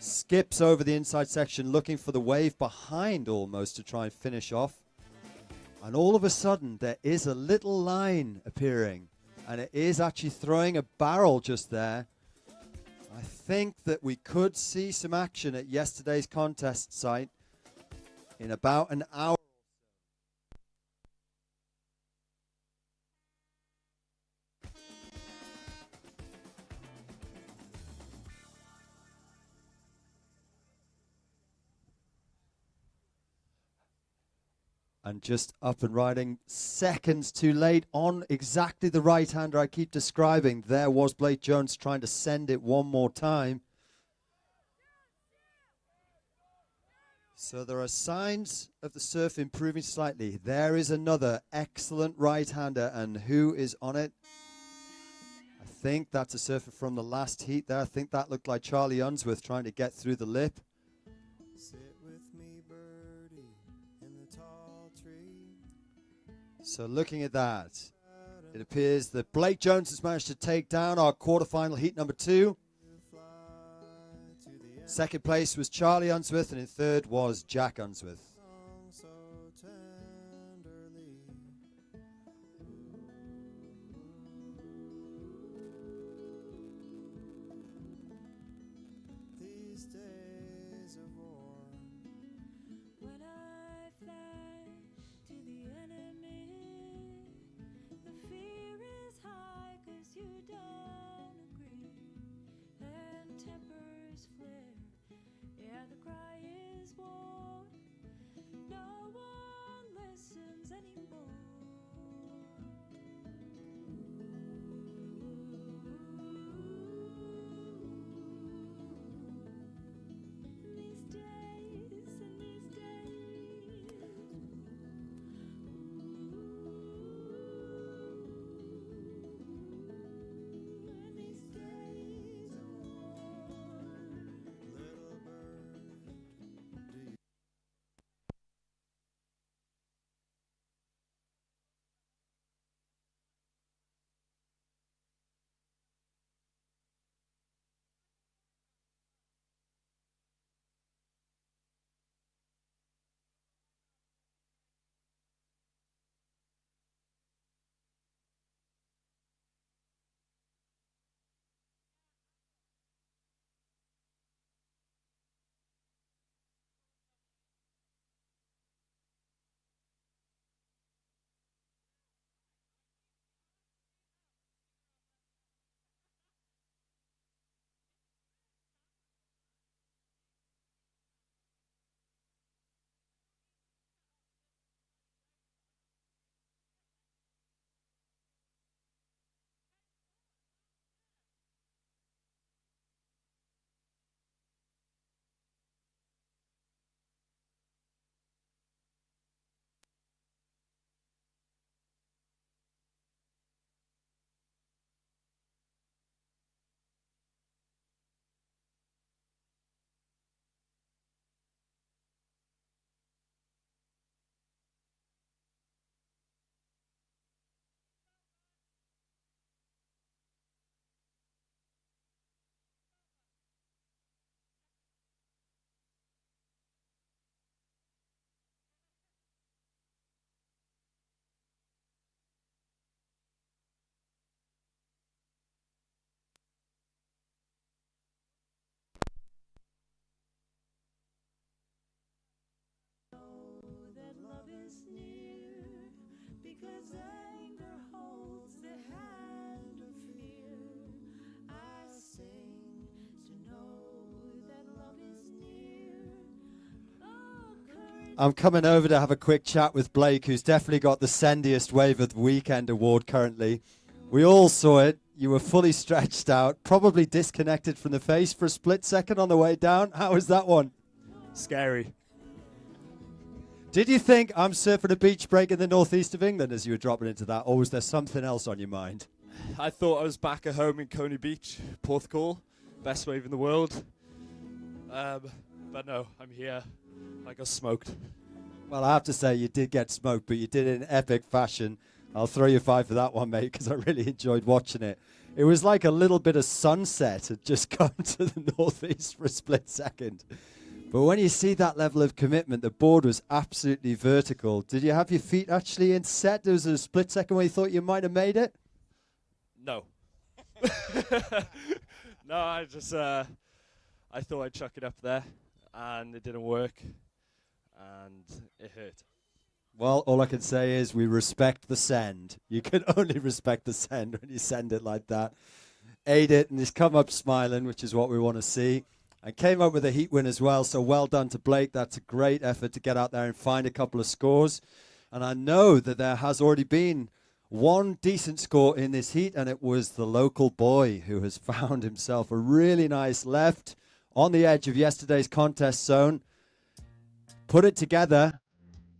Skips over the inside section, looking for the wave behind almost to try and finish off. And all of a sudden, there is a little line appearing. And it is actually throwing a barrel just there. I think that we could see some action at yesterday's contest site in about an hour. And just up and riding seconds too late on exactly the right-hander I keep describing. There was Blake Jones trying to send it one more time. So there are signs of the surf improving slightly. There is another excellent right-hander, and who is on it? I think that's a surfer from the last heat there. I think that looked like Charlie Unsworth trying to get through the lip. So looking at that, it appears that Blake Jones has managed to take down our quarterfinal heat number 2. Second place was Charlie Unsworth, and in third was Jack Unsworth. I'm coming over to have a quick chat with Blake, who's definitely got the sendiest wave of the weekend award currently. We all saw it. You were fully stretched out, probably disconnected from the face for a split second on the way down. How was that one? Scary. Did you think I'm surfing a beach break in the northeast of England as you were dropping into that, or was there something else on your mind? I thought I was back at home in Coney Beach, Porthcawl, best wave in the world. But no, I'm here. I got smoked. Well, I have to say you did get smoked, but you did it in epic fashion. I'll throw you 5 for that one, mate, because I really enjoyed watching it. It was like a little bit of sunset had just come to the northeast for a split second. But when you see that level of commitment, the board was absolutely vertical. Did you have your feet actually in set? There was a split second where you thought you might have made it? No. No, I thought I'd chuck it up there, and it didn't work, and it hurt. Well, all I can say is we respect the send. You can only respect the send when you send it like that. Ate it, and he's come up smiling, which is what we want to see. And came up with a heat win as well, so well done to Blake. That's a great effort to get out there and find a couple of scores. And I know that there has already been one decent score in this heat, and it was the local boy who has found himself a really nice left on the edge of yesterday's contest zone. Put it together,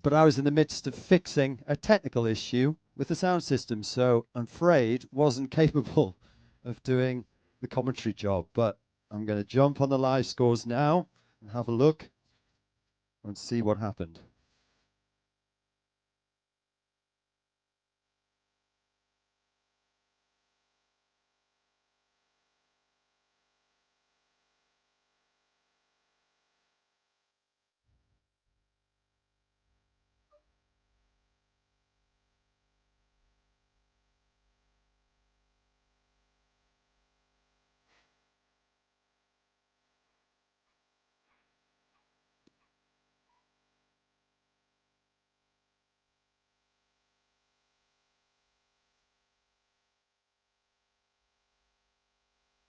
but I was in the midst of fixing a technical issue with the sound system, so I'm afraid wasn't capable of doing the commentary job. But I'm going to jump on the live scores now and have a look and see what happened.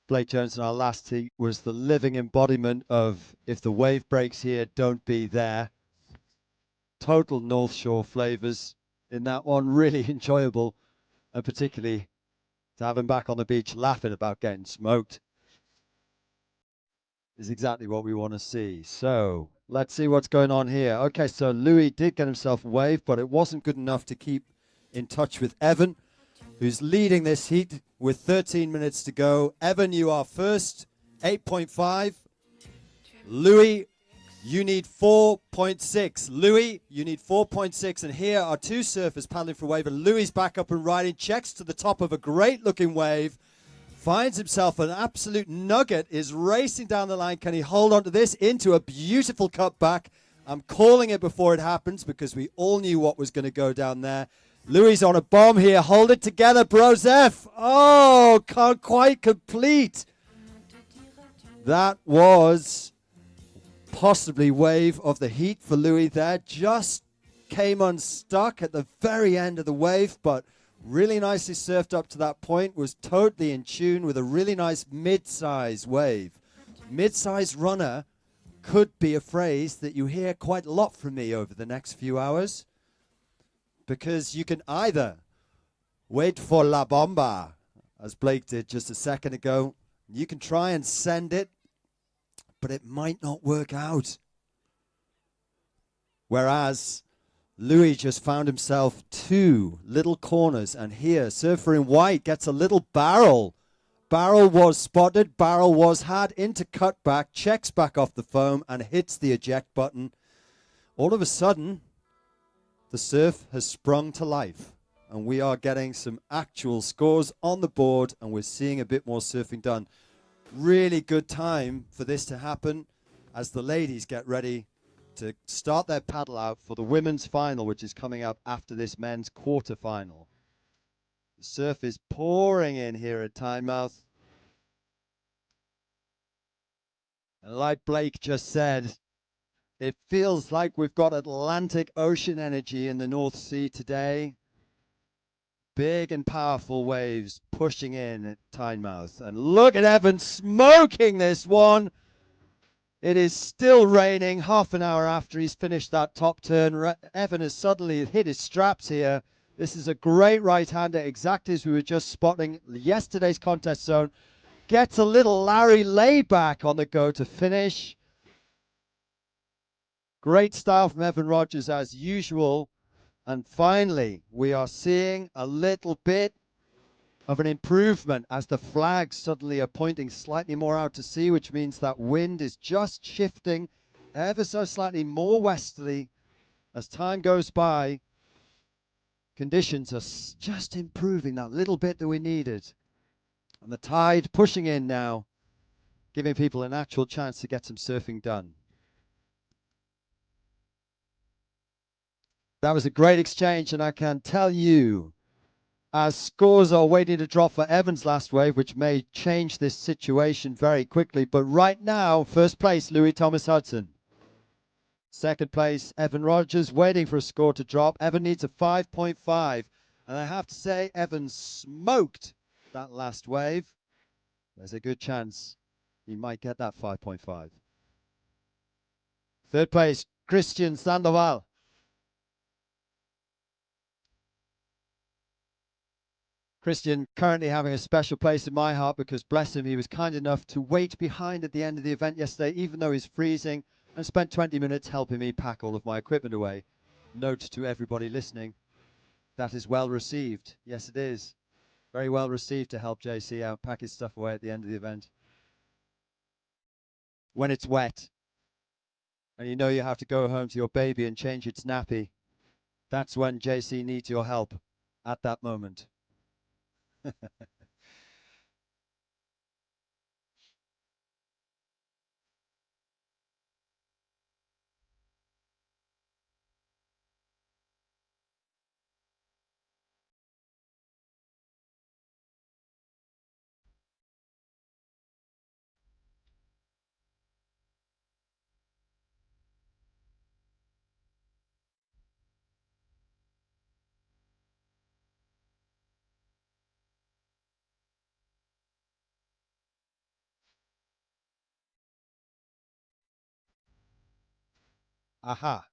Blake Jones in our last heat was the living embodiment of if the wave breaks here, don't be there. Total North Shore flavours in that one, really enjoyable, and particularly to have him back on the beach laughing about getting smoked is exactly what we want to see. So let's see what's going on here. Okay, so Louis did get himself a wave, but it wasn't good enough to keep in touch with Evan, who's leading this heat with 13 minutes to go. Evan, you are first, 8.5. Louis, you need 4.6. Louis, you need 4.6. And here are two surfers paddling for a wave. And Louis back up and riding, checks to the top of a great-looking wave, finds himself an absolute nugget, is racing down the line. Can he hold on to this into a beautiful cutback? I'm calling it before it happens because we all knew what was going to go down there. Louis on a bomb here. Hold it together, Brozef. Oh, can't quite complete. That was possibly wave of the heat for Louis there. Just came unstuck at the very end of the wave, but really nicely surfed up to that point. Was totally in tune with a really nice mid-size wave. Mid-size runner could be a phrase that you hear quite a lot from me over the next few hours, because you can either wait for la bomba, as Blake did just a second ago. You can try and send it, but it might not work out. Whereas Louis just found himself two little corners, and here Surfer in White gets a little barrel. Barrel was spotted, barrel was had into cutback, checks back off the foam and hits the eject button. All of a sudden, the surf has sprung to life, and we are getting some actual scores on the board, and we're seeing a bit more surfing done. Really good time for this to happen as the ladies get ready to start their paddle out for the women's final, which is coming up after this men's quarter-final. The surf is pouring in here at Tynemouth. And like Blake just said, it feels like we've got Atlantic Ocean energy in the North Sea today. Big and powerful waves pushing in at Tynemouth. And look at Evan smoking this one. It is still raining half an hour after he's finished that top turn. Evan has suddenly hit his straps here. This is a great right-hander, exactly as we were just spotting yesterday's contest zone. Gets a little Larry layback on the go to finish. Great style from Evan Rogers as usual. And finally, we are seeing a little bit of an improvement as the flags suddenly are pointing slightly more out to sea, which means that wind is just shifting ever so slightly more westerly as time goes by. Conditions are just improving that little bit that we needed. And the tide pushing in now, giving people an actual chance to get some surfing done. That was a great exchange, and I can tell you, as scores are waiting to drop for Evan's last wave, which may change this situation very quickly, but right now, first place, Louis Thomas Hudson. Second place, Evan Rogers, waiting for a score to drop. Evan needs a 5.5, and I have to say, Evan smoked that last wave. There's a good chance he might get that 5.5. Third place, Christian Sandoval. Christian currently having a special place in my heart because, bless him, he was kind enough to wait behind at the end of the event yesterday, even though he's freezing, and spent 20 minutes helping me pack all of my equipment away. Note to everybody listening, that is well received. Yes, it is. Very well received to help JC out, pack his stuff away at the end of the event. When it's wet, and you know you have to go home to your baby and change its nappy, that's when JC needs your help at that moment. Aha.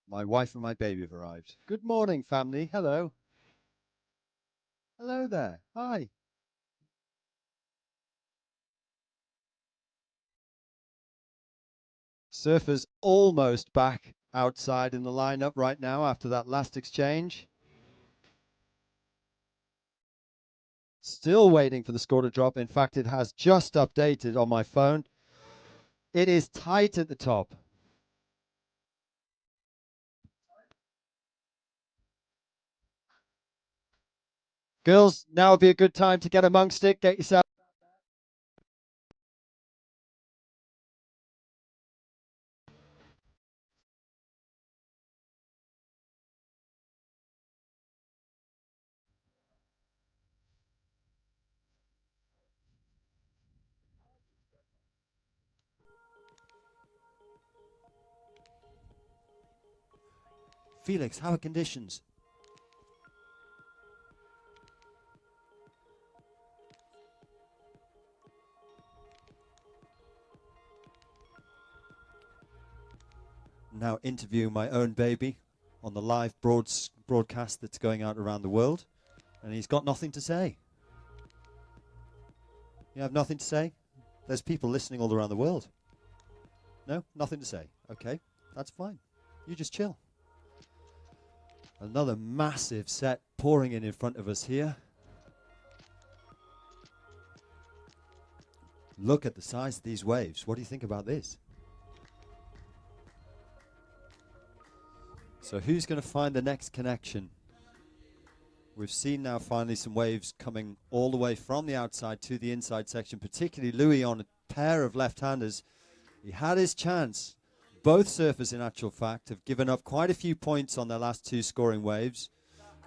My wife and my baby have arrived. Good morning, family. Hello. Hello there. Hi. Surfers almost back outside in the lineup right now after that last exchange. Still waiting for the score to drop. In fact, it has just updated on my phone. It is tight at the top. Girls, now would be a good time to get amongst it. Get yourself. Felix, how are conditions? Now interviewing my own baby on the live broadcast that's going out around the world, and he's got nothing to say. You have nothing to say? There's people listening all around the world. No? Nothing to say. Okay, that's fine. You just chill. Another massive set pouring in front of us here. Look at the size of these waves. What do you think about this? So who's going to find the next connection? We've seen now finally some waves coming all the way from the outside to the inside section, particularly Louis on a pair of left-handers. He had his chance. Both surfers, in actual fact, have given up quite a few points on their last two scoring waves.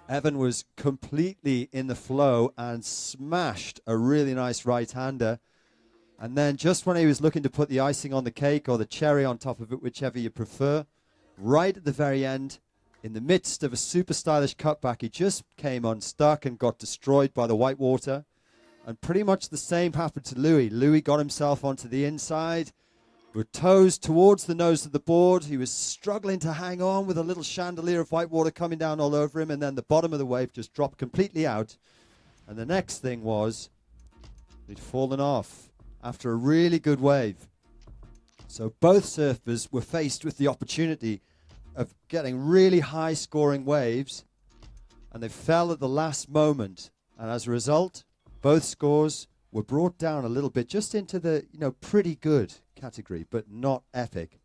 Evan was completely in the flow and smashed a really nice right-hander. And then just when he was looking to put the icing on the cake or the cherry on top of it, whichever you prefer, right at the very end, in the midst of a super stylish cutback, he just came unstuck and got destroyed by the white water. And pretty much the same happened to Louis. Louis got himself onto the inside, with toes towards the nose of the board. He was struggling to hang on with a little chandelier of white water coming down all over him, and then the bottom of the wave just dropped completely out. And the next thing was he'd fallen off after a really good wave. So both surfers were faced with the opportunity of getting really high scoring waves, and they fell at the last moment. And as a result, both scores were brought down a little bit, just into the, pretty good category, but not epic.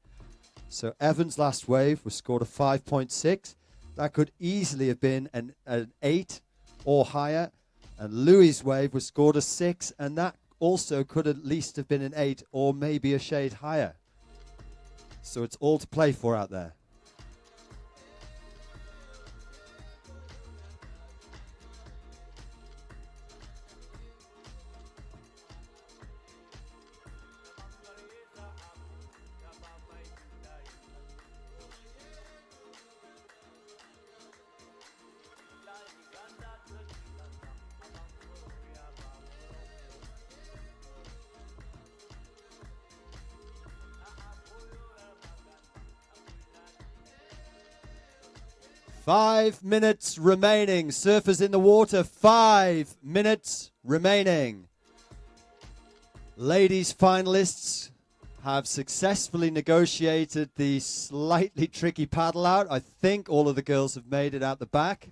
So Evan's last wave was scored a 5.6. That could easily have been an 8 or higher. And Louis' wave was scored a 6, and that also could at least have been an 8 or maybe a shade higher. So it's all to play for out there. 5 minutes remaining. Surfers in the water, 5 minutes remaining. Ladies finalists have successfully negotiated the slightly tricky paddle out. I think all of the girls have made it out the back.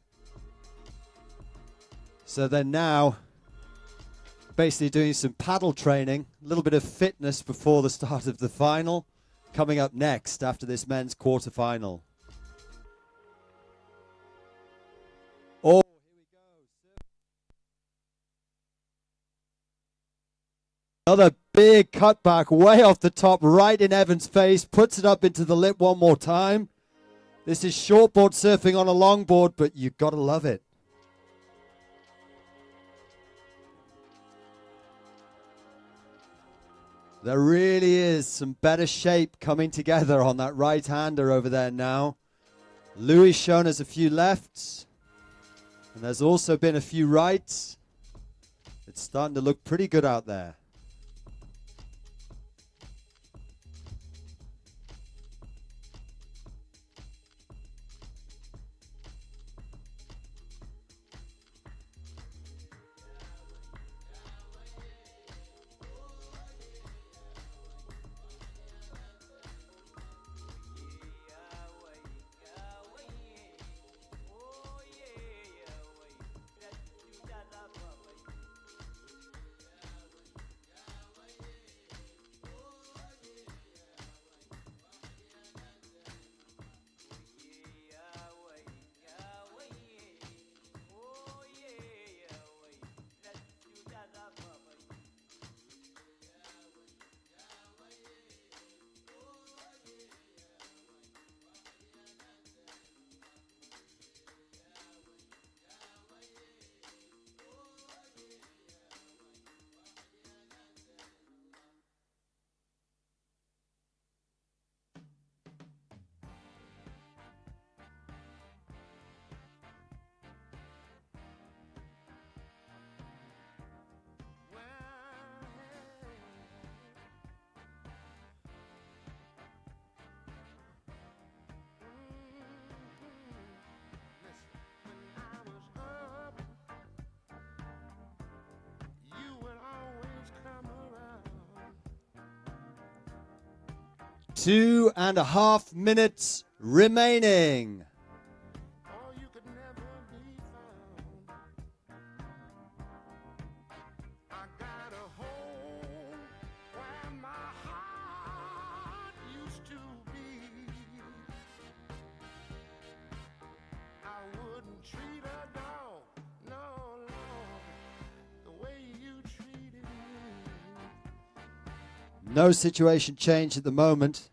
So they're now basically doing some paddle training, a little bit of fitness before the start of the final. Coming up next after this men's quarterfinal. Oh, here we go. Another big cutback way off the top, right in Evan's face. Puts it up into the lip one more time. This is shortboard surfing on a longboard, but you've got to love it. There really is some better shape coming together on that right-hander over there now. Louis shown us a few lefts. And there's also been a few rights. It's starting to look pretty good out there. Two and a half minutes remaining. No situation change at the moment.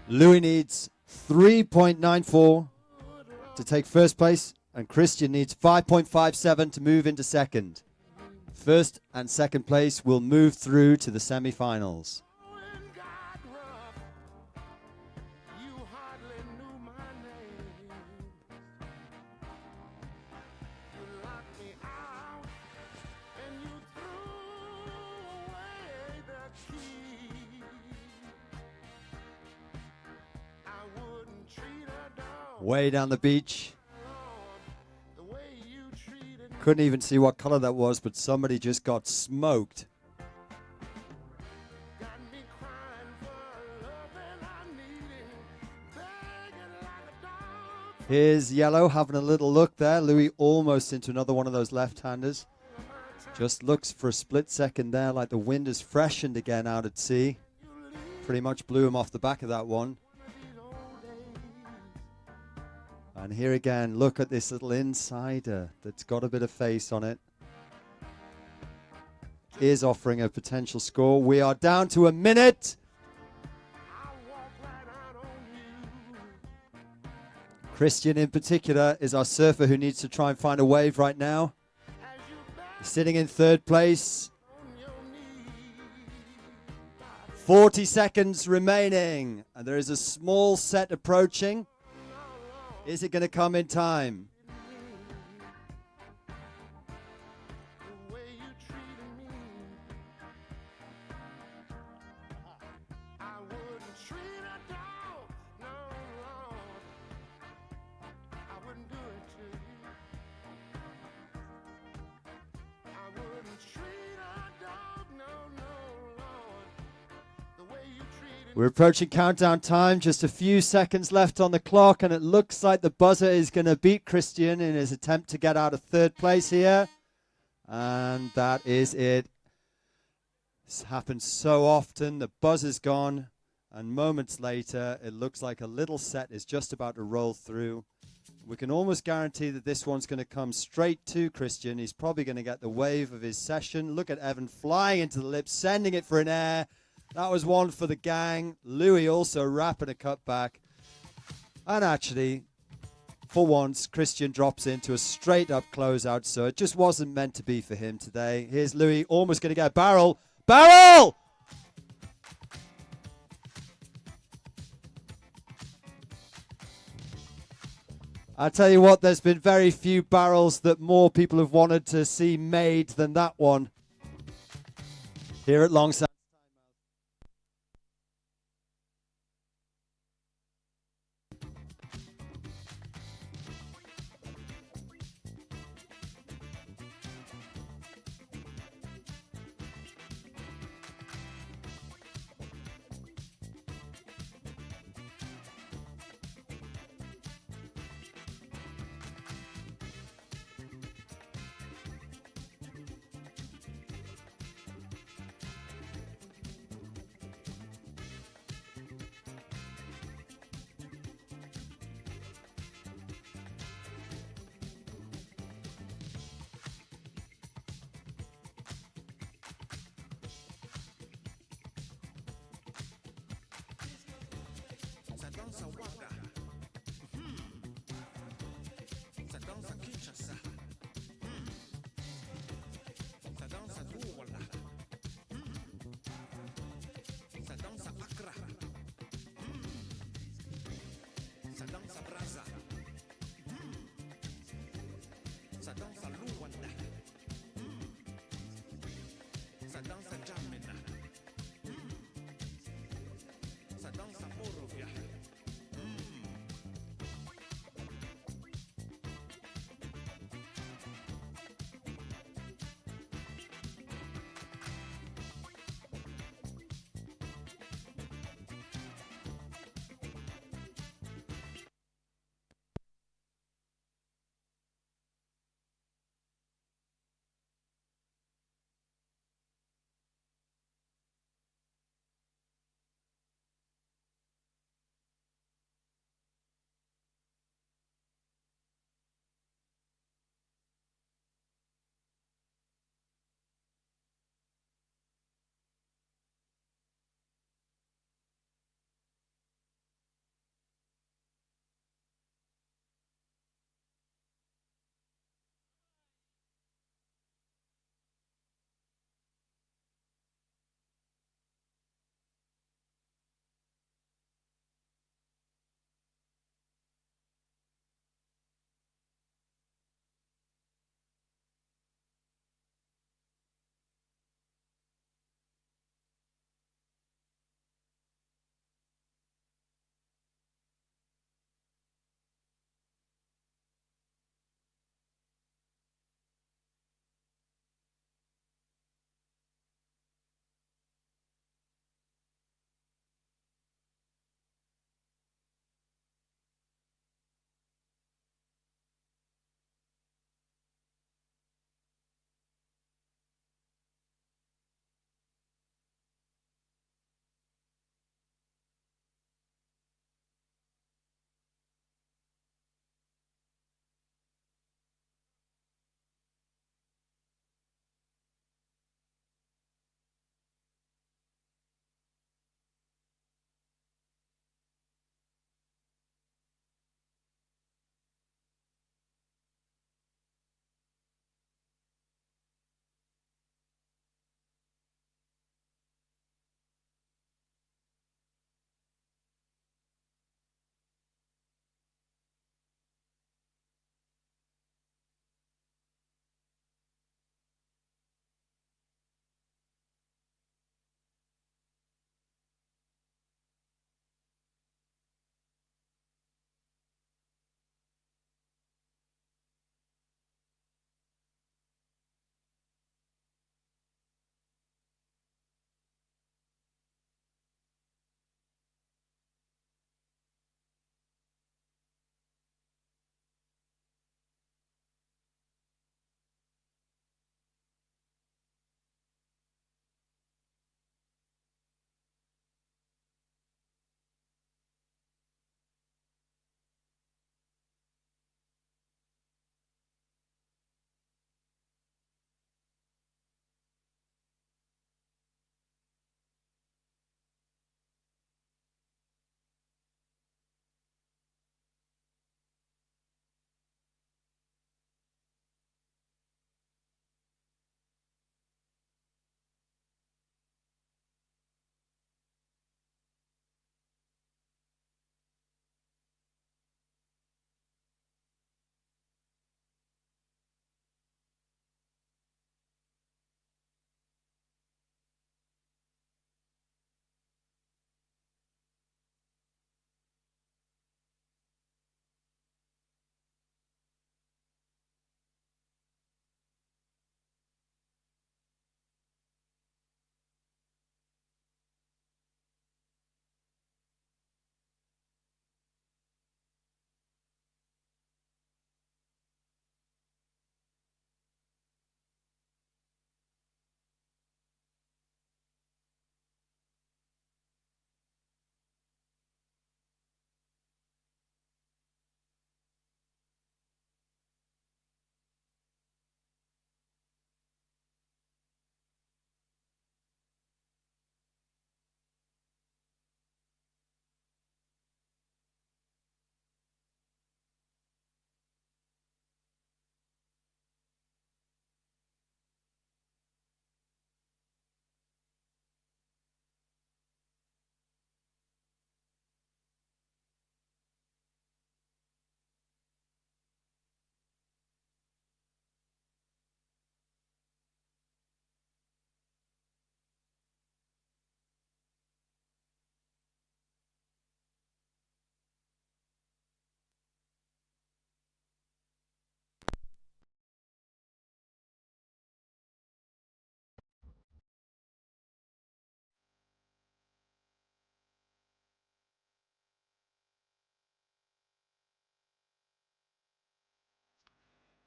Louis needs 3.94 to take first place, and Christian needs 5.57 to move into second. First and second place will move through to the semi-finals. Way down the beach. Couldn't even see what color that was, but somebody just got smoked. Here's yellow having a little look there. Louis almost into another one of those left-handers. Just looks for a split second there like the wind has freshened again out at sea. Pretty much blew him off the back of that one. And here again, look at this little insider that's got a bit of face on it. Is offering a potential score. We are down to a minute. Christian in particular is our surfer who needs to try and find a wave right now. He's sitting in third place. 40 seconds remaining. And there is a small set approaching. Is it going to come in time? We're approaching countdown time, just a few seconds left on the clock, and it looks like the buzzer is going to beat Christian in his attempt to get out of third place here. And that is it. This happens so often. The buzzer's gone, and moments later, it looks like a little set is just about to roll through. We can almost guarantee that this one's going to come straight to Christian. He's probably going to get the wave of his session. Look at Evan flying into the lip, sending it for an air. That was one for the gang. Louis also wrapping a cutback. And actually, for once, Christian drops into a straight-up closeout, so it just wasn't meant to be for him today. Here's Louis, almost going to get a barrel. Barrel! I tell you what, there's been very few barrels that more people have wanted to see made than that one here at Longside.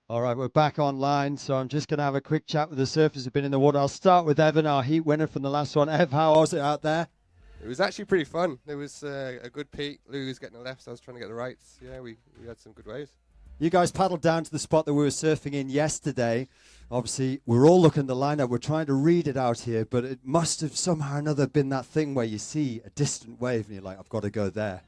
All right, we're back online, so I'm just going to have a quick chat with the surfers who've been in the water. I'll start with Evan, our heat winner from the last one. Ev, how was it out there? It was actually pretty fun. There was a good peak. Lou was getting the lefts. I was trying to get the rights. Yeah, we had some good waves. You guys paddled down to the spot that we were surfing in yesterday. Obviously, we're all looking at the lineup. We're trying to read it out here, but it must have somehow or another been that thing where you see a distant wave and you're like, I've got to go there.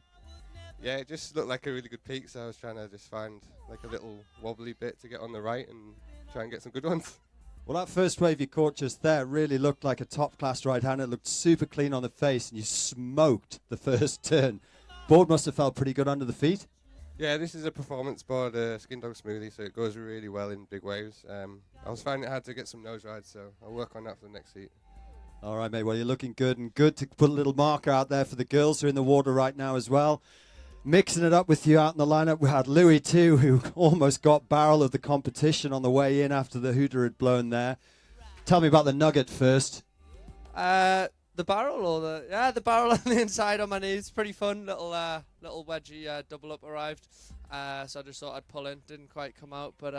Yeah, it just looked like a really good peak, so I was trying to just find like a little wobbly bit to get on the right and try and get some good ones. Well, that first wave you caught just there really looked like a top-class right-hander. It looked super clean on the face, and you smoked the first turn. Board must have felt pretty good under the feet. Yeah, this is a performance board, Skin Dog Smoothie, so it goes really well in big waves. I was finding it hard to get some nose rides, so I'll work on that for the next heat. All right, mate. Well, you're looking good, and good to put a little marker out there for the girls who are in the water right now as well. Mixing it up with you out in the lineup, we had Louis too, who almost got barrel of the competition on the way in after the hooter had blown there. Tell me about the nugget first. The barrel or the barrel on the inside on my knees. Pretty fun. Little wedgie double up arrived. So I just thought I'd pull in. Didn't quite come out, but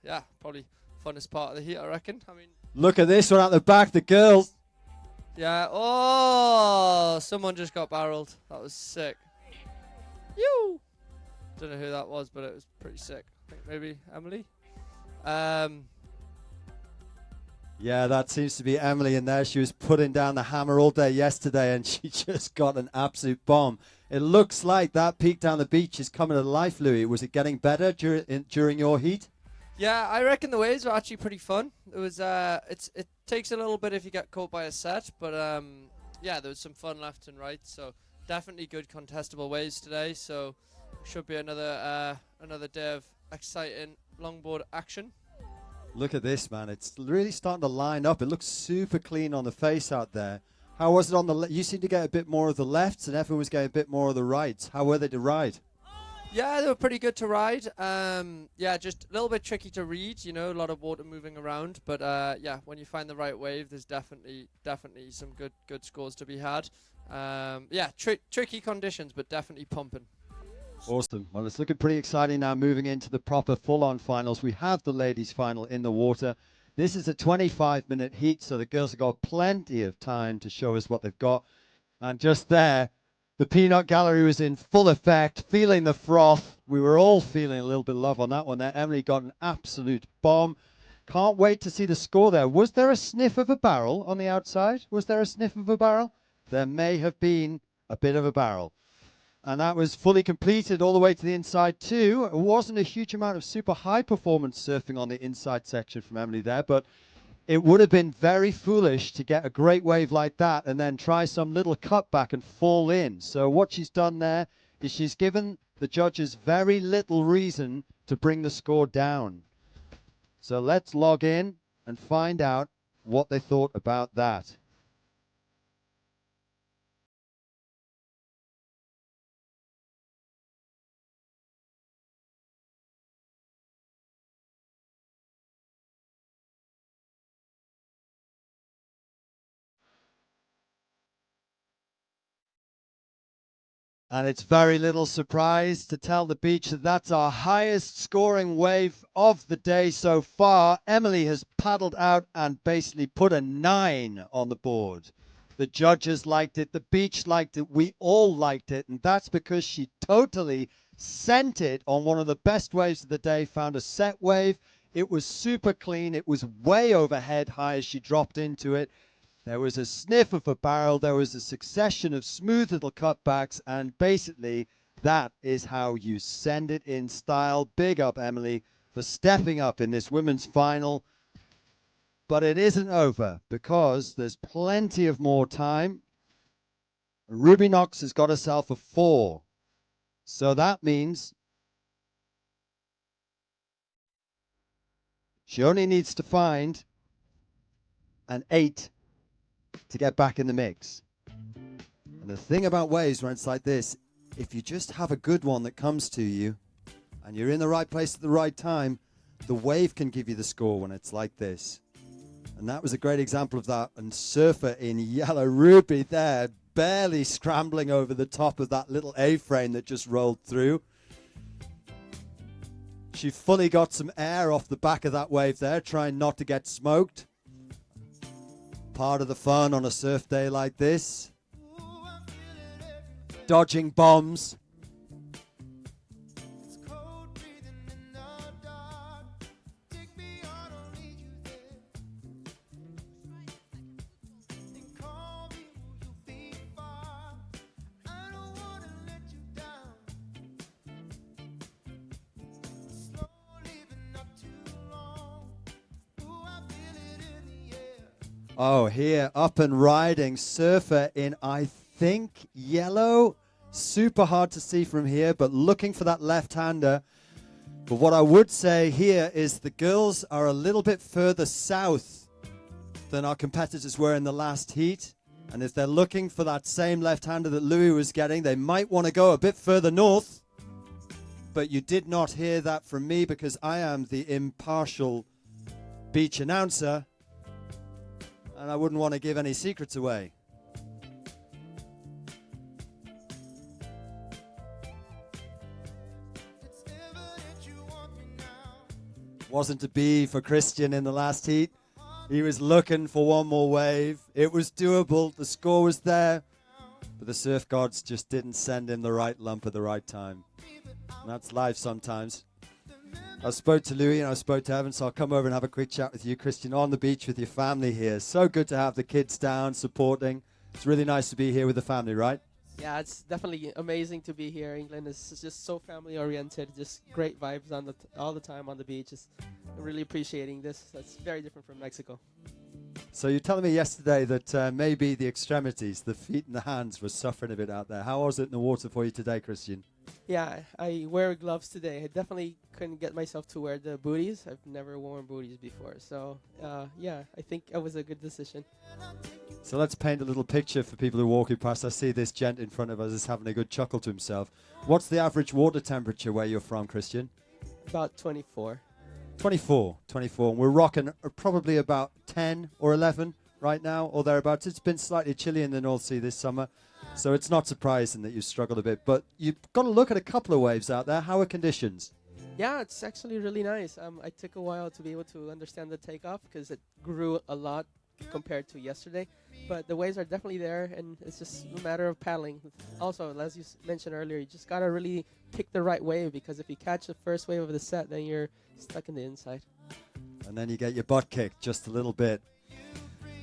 yeah, probably funnest part of the heat, I reckon. I mean, look at this one at the back, the girls. Yeah. Oh, someone just got barreled. That was sick. You. Don't know who that was, but it was pretty sick. I think maybe Emily. Yeah, that seems to be Emily in there. She was putting down the hammer all day yesterday, and she just got an absolute bomb. It looks like that peak down the beach is coming to life, Louis. Was it getting better during your heat? Yeah, I reckon the waves were actually pretty fun. It was it takes a little bit if you get caught by a set, but yeah, there was some fun left and right. So definitely good contestable waves today. So should be another day of exciting longboard action. Look at this, man. It's really starting to line up. It looks super clean on the face out there. How was it on the you seem to get a bit more of the lefts, and everyone was getting a bit more of the rights. How were they to ride? Yeah, they were pretty good to ride. Yeah, just a little bit tricky to read, you know, a lot of water moving around. But yeah, when you find the right wave, there's definitely some good scores to be had. Yeah, tricky conditions, but definitely pumping. Awesome. Well, it's looking pretty exciting now moving into the proper full-on finals. We have the ladies' final in the water. This is a 25-minute heat, so the girls have got plenty of time to show us what they've got. And just there, the peanut gallery was in full effect, feeling the froth. We were all feeling a little bit of love on that one there. Emily got an absolute bomb. Can't wait to see the score there. Was there a sniff of a barrel on the outside? Was there a sniff of a barrel? There may have been a bit of a barrel. And that was fully completed all the way to the inside too. It wasn't a huge amount of super high performance surfing on the inside section from Emily there, but it would have been very foolish to get a great wave like that and then try some little cutback and fall in. So what she's done there is she's given the judges very little reason to bring the score down. So let's log in and find out what they thought about that. And it's very little surprise to tell the beach that that's our highest scoring wave of the day so far. Emily has paddled out and basically put a 9 on the board. The judges liked it, the beach liked it, we all liked it, and that's because she totally sent it on one of the best waves of the day, found a set wave. It was super clean, it was way overhead high as she dropped into it. There was a sniff of a barrel, there was a succession of smooth little cutbacks, and basically that is how you send it in style. Big up, Emily, for stepping up in this women's final. But it isn't over, because there's plenty of more time. Ruby Knox has got herself a 4. So that means she only needs to find an 8 to get back in the mix. And the thing about waves when it's like this, if you just have a good one that comes to you and you're in the right place at the right time, the wave can give you the score when it's like this. And that was a great example of that. And surfer in yellow, Ruby there, barely scrambling over the top of that little A-frame that just rolled through. She fully got some air off the back of that wave there, trying not to get smoked. Part of the fun on a surf day like this. Dodging bombs. Oh, here, up and riding, surfer in, I think, yellow. Super hard to see from here, but looking for that left-hander. But what I would say here is the girls are a little bit further south than our competitors were in the last heat. And if they're looking for that same left-hander that Louis was getting, they might want to go a bit further north. But you did not hear that from me because I am the impartial beach announcer. And I wouldn't want to give any secrets away. Wasn't to be for Christian in the last heat. He was looking for one more wave. It was doable. The score was there. But the surf gods just didn't send him the right lump at the right time. And that's life sometimes. I spoke to Louis and I spoke to Evan, so I'll come over and have a quick chat with you, Christian, on the beach with your family here. So good to have the kids down, supporting. It's really nice to be here with the family, right? Yeah, it's definitely amazing to be here. England is just so family-oriented, just great vibes on all the time on the beach. I'm really appreciating this. That's very different from Mexico. So you're telling me yesterday that maybe the extremities, the feet and the hands, were suffering a bit out there. How was it in the water for you today, Christian? Yeah, I wear gloves today. I definitely couldn't get myself to wear the booties. I've never worn booties before. So, yeah, I think it was a good decision. So let's paint a little picture for people who are walking past. I see this gent in front of us is having a good chuckle to himself. What's the average water temperature where you're from, Christian? About 24. 24. And we're rocking probably about 10 or 11 right now, or thereabouts. It's been slightly chilly in the North Sea this summer, so it's not surprising that you've struggled a bit. But you've got to look at a couple of waves out there. How are conditions? Yeah, it's actually really nice. I took a while to be able to understand the takeoff because it grew a lot compared to yesterday. But the waves are definitely there, and it's just a matter of paddling. Also, as you mentioned earlier, you just got to really pick the right wave, because if you catch the first wave of the set, then you're stuck in the inside. And then you get your butt kicked just a little bit.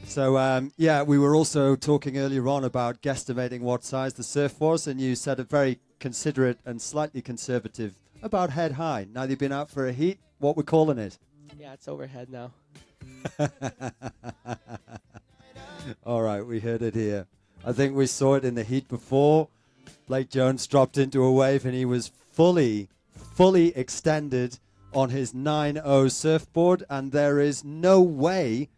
So, yeah, we were also talking earlier on about guesstimating what size the surf was, and you said a very considerate and slightly conservative, about head high. Now that you've been out for a heat, what we're calling it? Yeah, it's overhead now. All right, we heard it here. I think we saw it in the heat before. Blake Jones dropped into a wave and he was fully extended on his 9.0 surfboard, and there is no way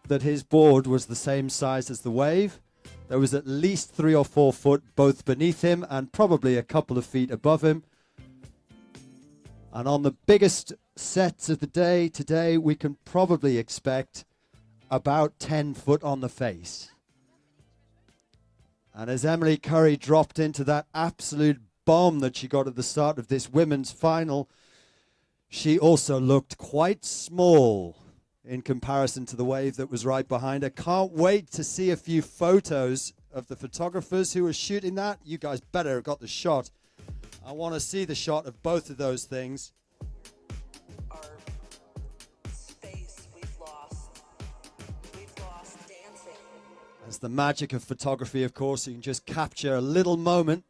that his board was the same size as the wave. There was at least 3 or 4 foot both beneath him and probably a couple of feet above him. And on the biggest sets of the day today, we can probably expect about 10 foot on the face. And as Emily Curry dropped into that absolute bomb that she got at the start of this women's final, she also looked quite small in comparison to the wave that was right behind her. Can't wait to see a few photos of the photographers who were shooting that. You guys better have got the shot. I want to see the shot of both of those things. As the magic of photography, of course, you can just capture a little moment.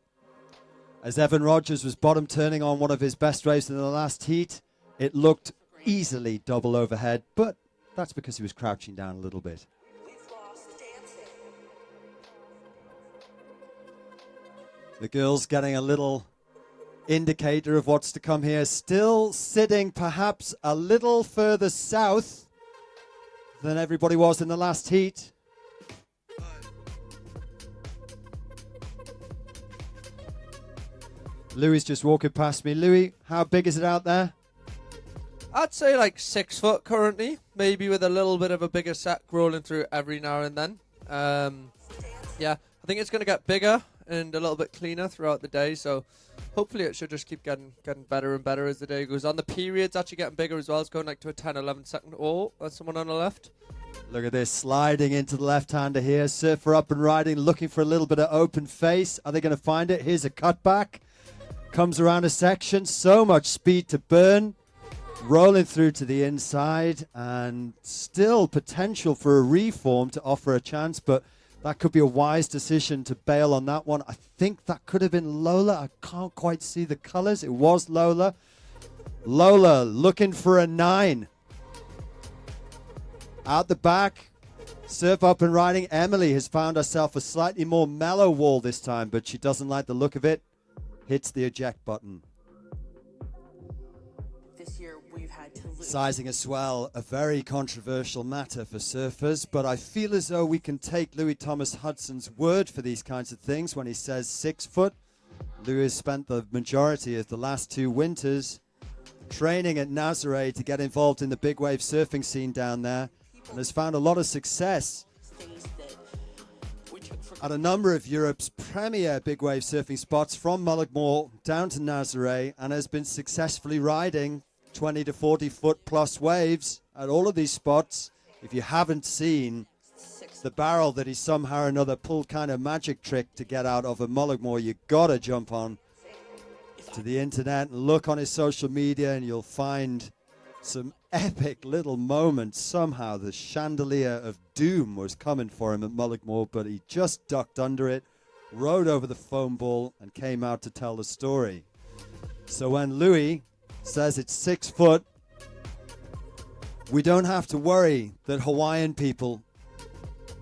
As Evan Rogers was bottom turning on one of his best waves in the last heat, it looked easily double overhead, but that's because he was crouching down a little bit. The girls getting a little indicator of what's to come here. Still sitting perhaps a little further south than everybody was in the last heat. Louis just walking past me. Louis, how big is it out there? I'd say like 6 foot currently, maybe with a little bit of a bigger set rolling through every now and then. Yeah, I think it's going to get bigger and a little bit cleaner throughout the day. So hopefully it should just keep getting better and better as the day goes on. The period's actually getting bigger as well. It's going like to a 10, 11 second. Oh, that's someone on the left. Look at this, sliding into the left-hander here. Surfer up and riding, looking for a little bit of open face. Are they going to find it? Here's a cutback. Comes around a section. So much speed to burn. Rolling through to the inside. And still potential for a reform to offer a chance. But that could be a wise decision to bail on that one. I think that could have been Lola. I can't quite see the colors. It was Lola. Lola looking for a 9. Out the back, surf up and riding. Emily has found herself a slightly more mellow wall this time, but she doesn't like the look of it. Hits the eject button. This year we've had to lose. Sizing a swell, a very controversial matter for surfers, but I feel as though we can take Louis Thomas Hudson's word for these kinds of things when he says 6 foot. Louis has spent the majority of the last 2 winters training at Nazaré to get involved in the big wave surfing scene down there, and has found a lot of success at a number of Europe's premier big wave surfing spots, from Mullaghmore down to Nazaré, and has been successfully riding 20 to 40 foot plus waves at all of these spots. If you haven't seen the barrel that he somehow or another pulled kind of magic trick to get out of a Mullaghmore, you gotta jump on to the internet and look on his social media, and you'll find some epic little moments. Somehow the chandelier of doom was coming for him at Mullaghmore, but he just ducked under it, rode over the foam ball, and came out to tell the story. So when Louis says it's 6 foot, we don't have to worry that Hawaiian people,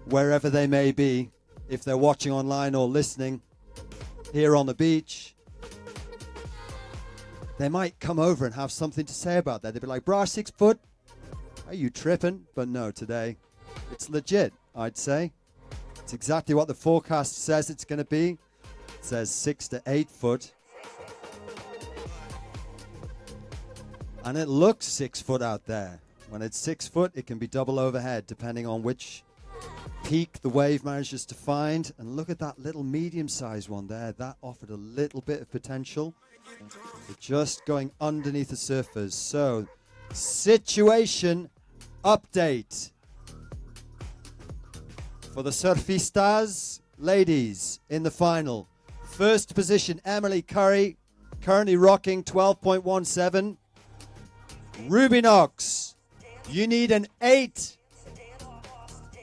wherever they may be, if they're watching online or listening here on the beach, they might come over and have something to say about that. They'd be like, "Brah, 6 foot? Are you tripping?" But no, today it's legit, I'd say. It's exactly what the forecast says it's going to be. It says 6 to 8 foot. And it looks 6 foot out there. When it's 6 foot, it can be double overhead, depending on which peak the wave manages to find. And look at that little medium-sized one there. That offered a little bit of potential. But just going underneath the surfers. So, situation update for the surfistas. Ladies in the final. First position, Emily Curry, currently rocking 12.17. Ruby Knox, you need an 8.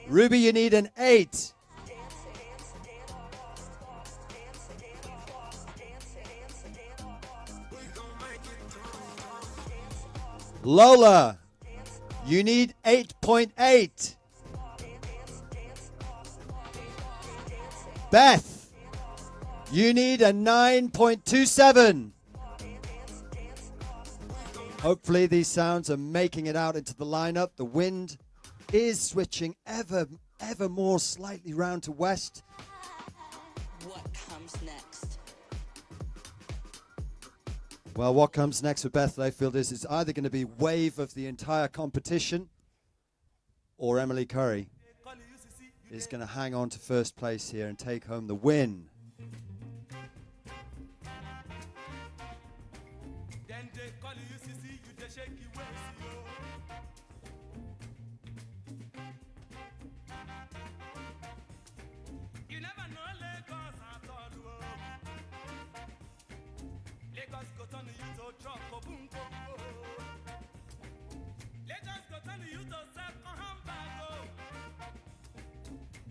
Ruby, you need an 8. Lola, you need 8.8. Beth, you need a 9.27. Hopefully these sounds are making it out into the lineup. The wind is switching ever more slightly round to west. What comes next? Well, what comes next for Beth Layfield is it's either going to be wave of the entire competition, or Emily Curry is going to hang on to first place here and take home the win.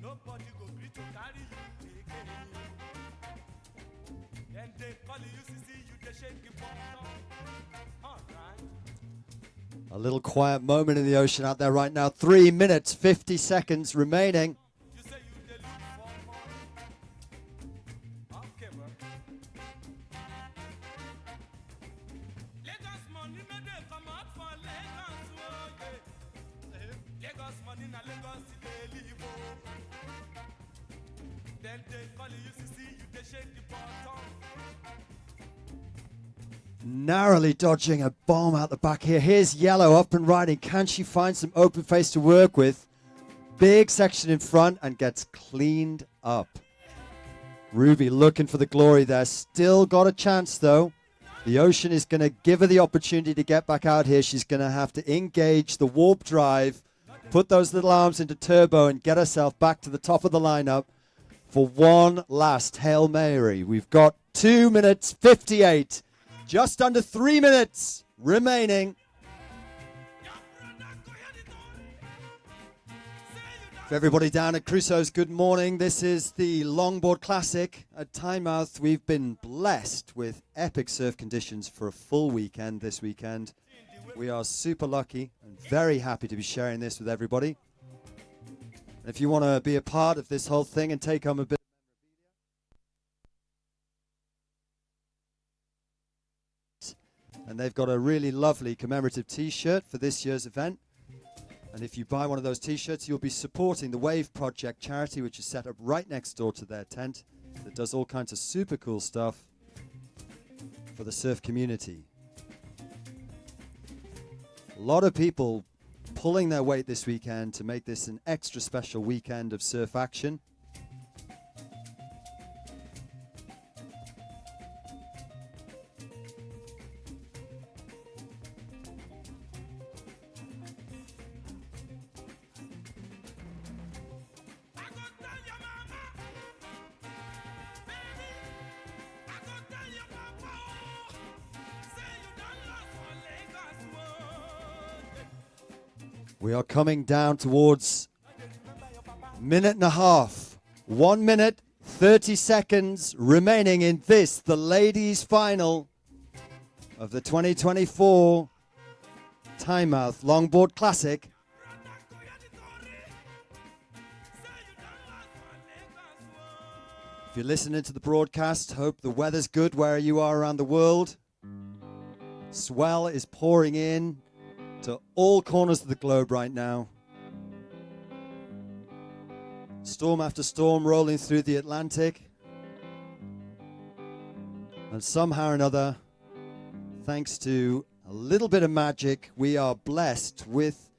Nobody go greet to carry you again. Then they call you UCC, you they shake your bottom. All right. A little quiet moment in the ocean out there right now. 3 minutes, 50 seconds remaining. You say you they look for more. Okay, bro. Lagos money no dey come out for Lagos, oh yeah. Lagos money na Lagos they live, oh. Then they call you UCC, you they shake the bottom. Narrowly dodging a bomb out the back here. Here's Yellow up and riding. Can she find some open face to work with? Big section in front and gets cleaned up. Ruby looking for the glory there. Still got a chance, though. The ocean is going to give her the opportunity to get back out here. She's going to have to engage the warp drive, put those little arms into turbo, and get herself back to the top of the lineup for one last Hail Mary. We've got 2 minutes 58, just under 3 minutes remaining. For everybody down at Crusoe's, good morning. This is the Longboard Classic at Tynemouth. We've been blessed with epic surf conditions for a full weekend this weekend. We are super lucky and very happy to be sharing this with everybody. And if you want to be a part of this whole thing and take home a bit, and they've got a really lovely commemorative t-shirt for this year's event. And if you buy one of those t-shirts, you'll be supporting the Wave Project charity, which is set up right next door to their tent, that does all kinds of super cool stuff for the surf community. A lot of people pulling their weight this weekend to make this an extra special weekend of surf action. We are coming down towards minute and a half. 1 minute, 30 seconds remaining in this, the ladies' final of the 2024 Tynemouth Longboard Classic. If you're listening to the broadcast, hope the weather's good where you are around the world. Swell is pouring in to all corners of the globe right now. Storm after storm rolling through the Atlantic. And somehow or another, thanks to a little bit of magic, we are blessed with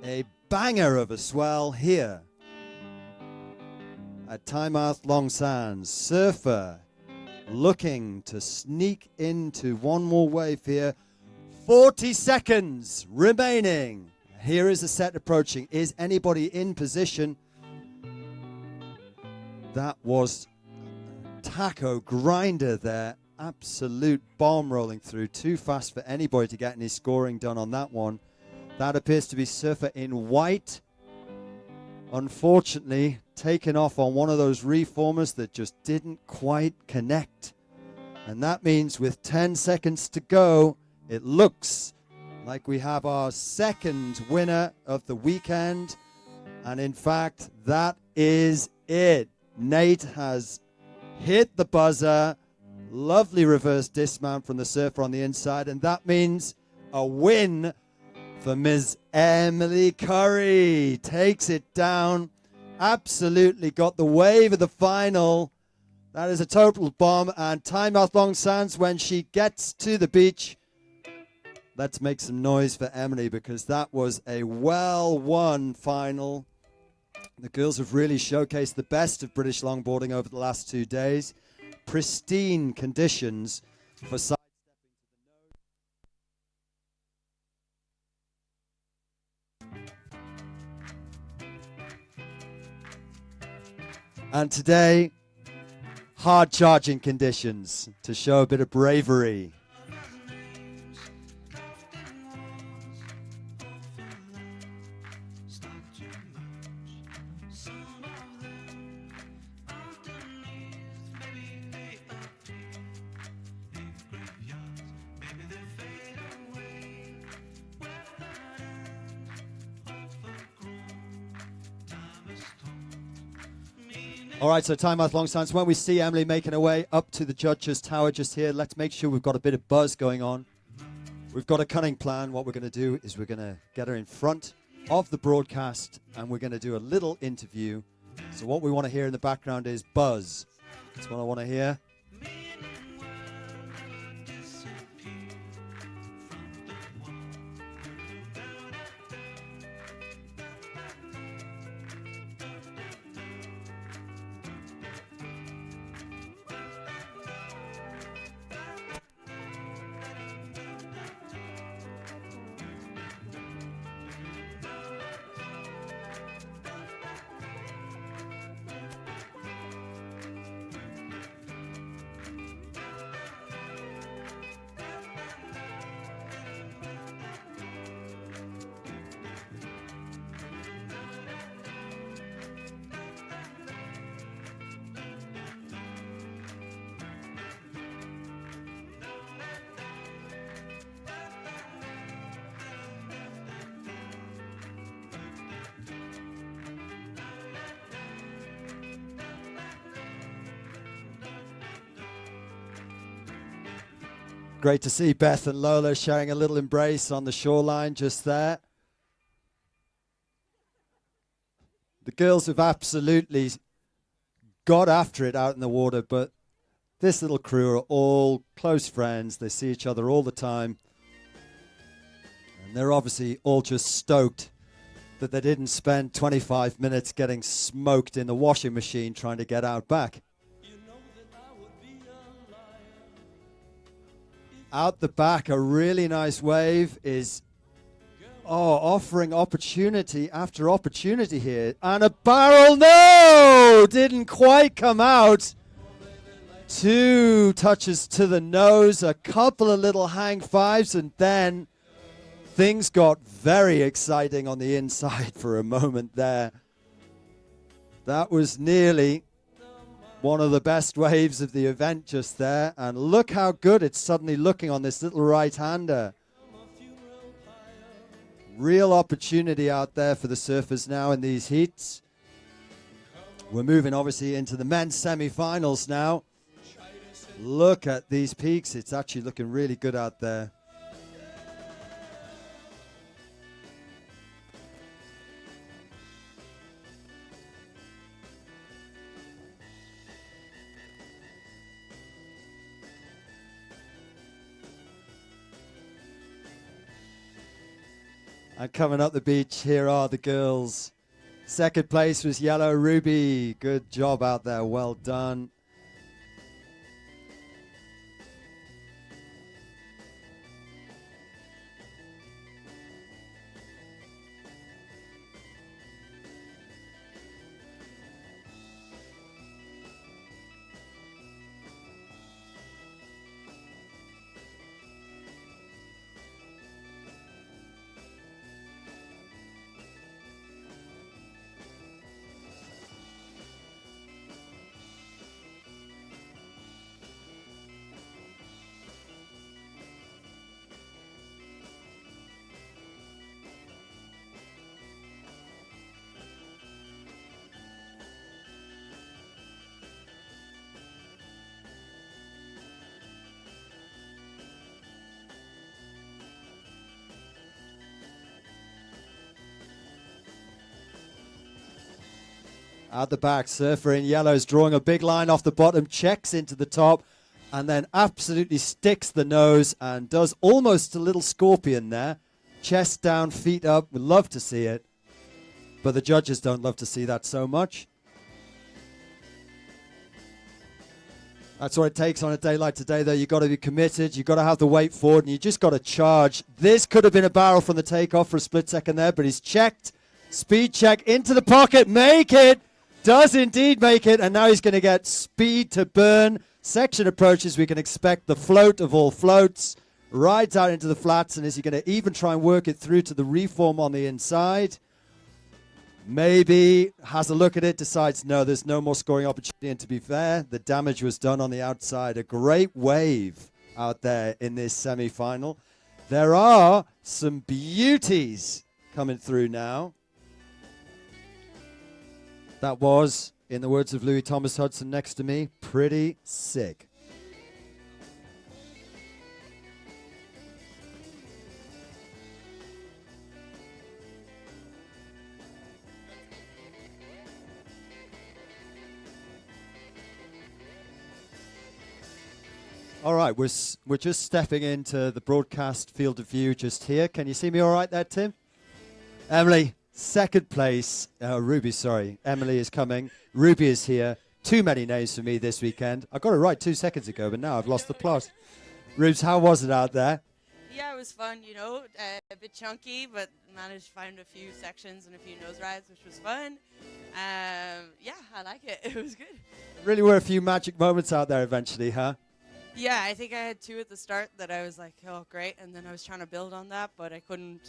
a banger of a swell here at Tynemouth Long Sands. Surfer looking to sneak into one more wave here. 40 seconds remaining. Here is the set approaching. Is anybody in position? That was taco grinder there. Absolute bomb rolling through. Too fast for anybody to get any scoring done on that one. That appears to be surfer in white. Unfortunately, taken off on one of those reformers that just didn't quite connect. And that means with 10 seconds to go, it looks like we have our second winner of the weekend. And in fact, that is it. Nate has hit the buzzer. Lovely reverse dismount from the surfer on the inside. And that means a win for Ms. Emily Curry. Takes it down. Absolutely got the wave of the final. That is a total bomb. And Tynemouth Long Sands, when she gets to the beach, let's make some noise for Emily, because that was a well-won final. The girls have really showcased the best of British longboarding over the last 2 days. Pristine conditions for sidestepping to the nose. And today, hard charging conditions to show a bit of bravery. All right, so Tynemouth Long Sands. When we see Emily making her way up to the judges' tower just here, let's make sure we've got a bit of buzz going on. We've got a cunning plan. What we're going to do is we're going to get her in front of the broadcast, and we're going to do a little interview. So what we want to hear in the background is buzz. That's what I want to hear. Great to see Beth and Lola sharing a little embrace on the shoreline just there. The girls have absolutely got after it out in the water, but this little crew are all close friends. They see each other all the time. And they're obviously all just stoked that they didn't spend 25 minutes getting smoked in the washing machine trying to get out back. Out the back, a really nice wave is offering opportunity after opportunity here. And a barrel, no! Didn't quite come out. 2 touches to the nose, a couple of little hang fives, and then things got very exciting on the inside for a moment there. That was nearly one of the best waves of the event just there. And look how good it's suddenly looking on this little right-hander. Real opportunity out there for the surfers now in these heats. We're moving obviously into the men's semi-finals now. Look at these peaks. It's actually looking really good out there. And coming up the beach, here are the girls. Second place was Yellow Ruby. Good job out there. Well done. Out the back, surfer in yellows, drawing a big line off the bottom, checks into the top, and then absolutely sticks the nose and does almost a little scorpion there. Chest down, feet up. We'd love to see it, but the judges don't love to see that so much. That's what it takes on a day like today, though. You've got to be committed. You've got to have the weight forward, and you just got to charge. This could have been a barrel from the takeoff for a split second there, but he's checked. Speed check into the pocket. Make it. Does indeed make it, and now he's going to get speed to burn. Section approaches, we can expect the float of all floats. Rides out into the flats, and is he going to even try and work it through to the reform on the inside? Maybe has a look at it, decides no, there's no more scoring opportunity, and to be fair, the damage was done on the outside. A great wave out there in this semi-final. There are some beauties coming through now. That was, in the words of Louis Thomas Hudson next to me, pretty sick. All right, we're just stepping into the broadcast field of view just here. Can you see me all right there, Tim? Emily, second place. Ruby, sorry. Emily is coming. Ruby is here. Too many names for me this weekend. I got it right 2 seconds ago, but now I've lost the plot. Rubes, how was it out there? Yeah, it was fun, you know, a bit chunky, but managed to find a few sections and a few nose rides, which was fun. Yeah, I like it. It was good. Really were a few magic moments out there eventually, huh? Yeah, I think I had 2 at the start that I was like, oh, great. And then I was trying to build on that, but I couldn't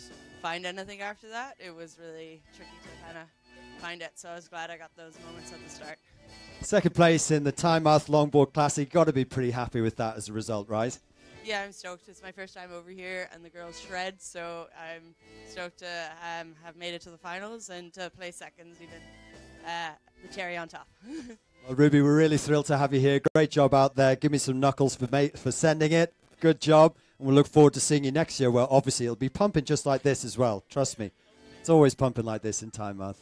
find anything after that. It was really tricky to kind of find it. So I was glad I got those moments at the start. Second place in the Tynemouth Longboard Classic. Got to be pretty happy with that as a result, right? Yeah, I'm stoked. It's my first time over here, and the girls shred. So I'm stoked to have made it to the finals and to play seconds, even the cherry on top. Well, Ruby, we're really thrilled to have you here. Great job out there. Give me some knuckles for sending it. Good job. And we'll look forward to seeing you next year. Well, obviously, it'll be pumping just like this as well. Trust me. It's always pumping like this in Tynemouth.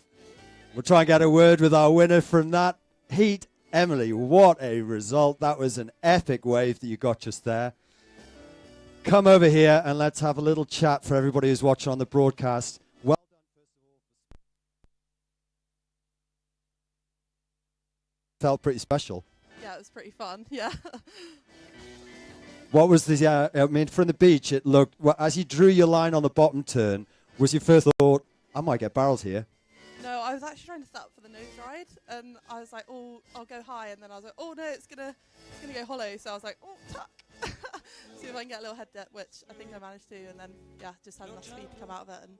We'll try and get a word with our winner from that heat. Emily, what a result. That was an epic wave that you got just there. Come over here and let's have a little chat for everybody who's watching on the broadcast. Well done, first of all. Felt pretty special. Yeah, it was pretty fun. Yeah. What was the, I mean, from the beach, it looked, well, as you drew your line on the bottom turn, was your first thought, I might get barreled here? No, I was actually trying to set up for the nose ride, and I was like, oh, I'll go high, and then I was like, oh no, it's gonna go hollow. So I was like, oh, tuck. See if I can get a little head dip, which I think I managed to, and then yeah, just had enough speed to come out of it and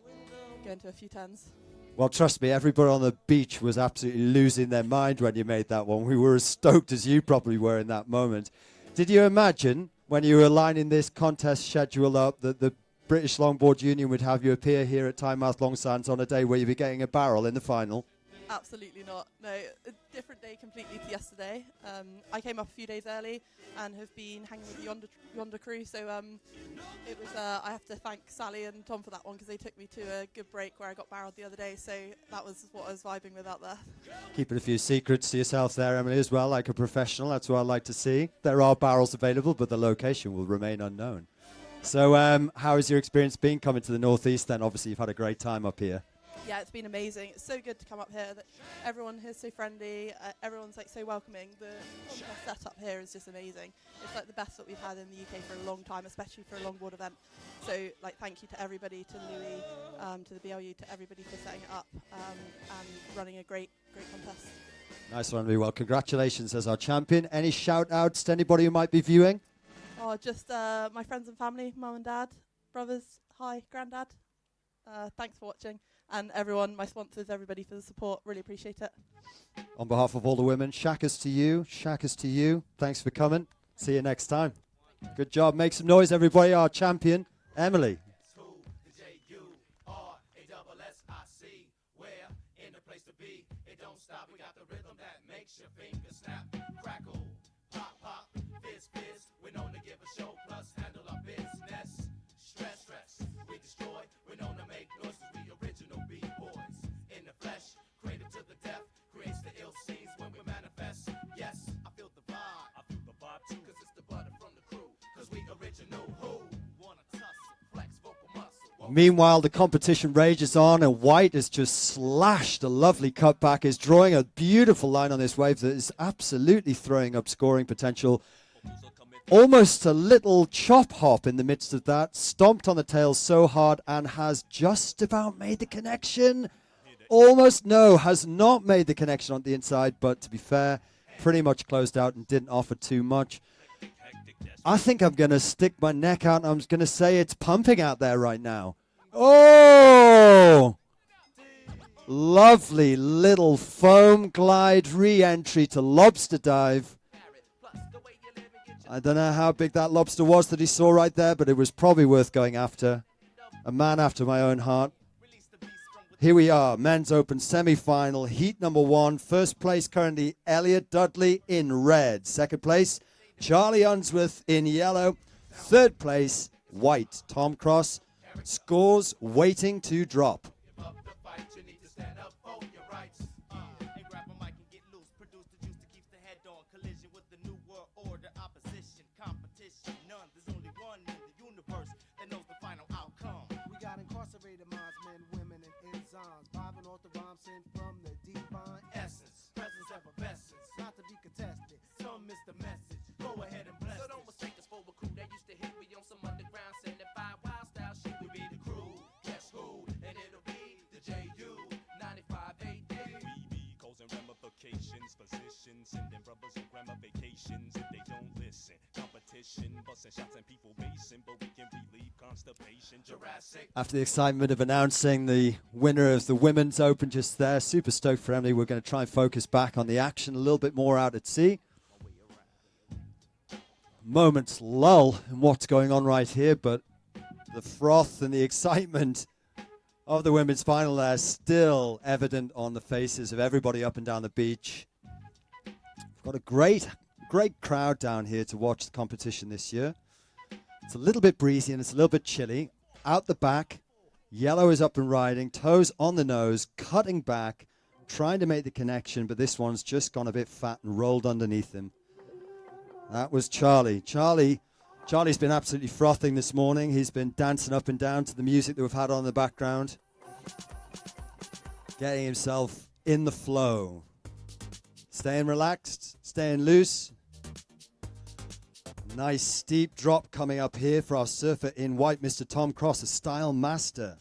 go into a few turns. Well, trust me, everybody on the beach was absolutely losing their mind when you made that one. We were as stoked as you probably were in that moment. Did you imagine, when you were lining this contest schedule up, that the British Longboard Union would have you appear here at Tynemouth Longsands on a day where you'd be getting a barrel in the final? Absolutely not. No, a different day completely to yesterday. I came up a few days early and have been hanging with the Yonder crew. So it was. I have to thank Sally and Tom for that one because they took me to a good break where I got barreled the other day. So that was what I was vibing with out there. Keeping a few secrets to yourself there, Emily, as well, like a professional. That's what I like to see. There are barrels available, but the location will remain unknown. So how has your experience been coming to the Northeast then? Obviously, you've had a great time up here. Yeah, it's been amazing. It's so good to come up here. That everyone here is so friendly. Everyone's like so welcoming. The contest setup here is just amazing. It's like the best that we've had in the UK for a long time, especially for a longboard event. So like, thank you to everybody, to Louis, to the BLU, to everybody for setting it up and running a great contest. Nice one, Louis. Well, congratulations as our champion. Any shout outs to anybody who might be viewing? Oh, just my friends and family, mum and dad, brothers, hi, granddad. Thanks for watching. And everyone, my sponsors, everybody for the support. Really appreciate it. On behalf of all the women, shackers to you. Shackers to you. Thanks for coming. See you next time. Good job. Make some noise, everybody. Our champion, Emily. Meanwhile, the competition rages on, and White has just slashed a lovely cutback, is drawing a beautiful line on this wave that is absolutely throwing up scoring potential. Almost a little chop hop in the midst of that, stomped on the tail so hard and has just about made the connection. Almost, no, has not made the connection on the inside, but to be fair, pretty much closed out and didn't offer too much. I think I'm going to stick my neck out and I'm going to say it's pumping out there right now. Oh! Lovely little foam glide re-entry to lobster dive. I don't know how big that lobster was that he saw right there, but it was probably worth going after. A man after my own heart. Here we are, men's open semi-final, heat number 1. First place currently Elliot Dudley in red. Second place, Charlie Unsworth in yellow. Third place, White. Tom Cross. Scores waiting to drop. Sending brothers on grammar vacations if they don't listen. Competition, busting shots and people basing, but we can relieve constipation. Jurassic. After the excitement of announcing the winner of the Women's Open just there, super stoked for Emily. We're going to try and focus back on the action a little bit more out at sea. Moment's lull in what's going on right here, but the froth and the excitement of the women's final there still evident on the faces of everybody up and down the beach. Got a great crowd down here to watch the competition this year. It's a little bit breezy and it's a little bit chilly. Out the back, yellow is up and riding, toes on the nose, cutting back, trying to make the connection, but this one's just gone a bit fat and rolled underneath him. That was Charlie. Charlie's been absolutely frothing this morning. He's been dancing up and down to the music that we've had on in the background. Getting himself in the flow. Staying relaxed, staying loose. Nice steep drop coming up here for our surfer in white, Mr. Tom Cross, a style master.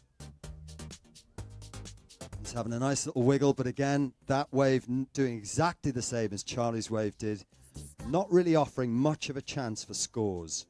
He's having a nice little wiggle, but again, that wave doing exactly the same as Charlie's wave did. Not really offering much of a chance for scores.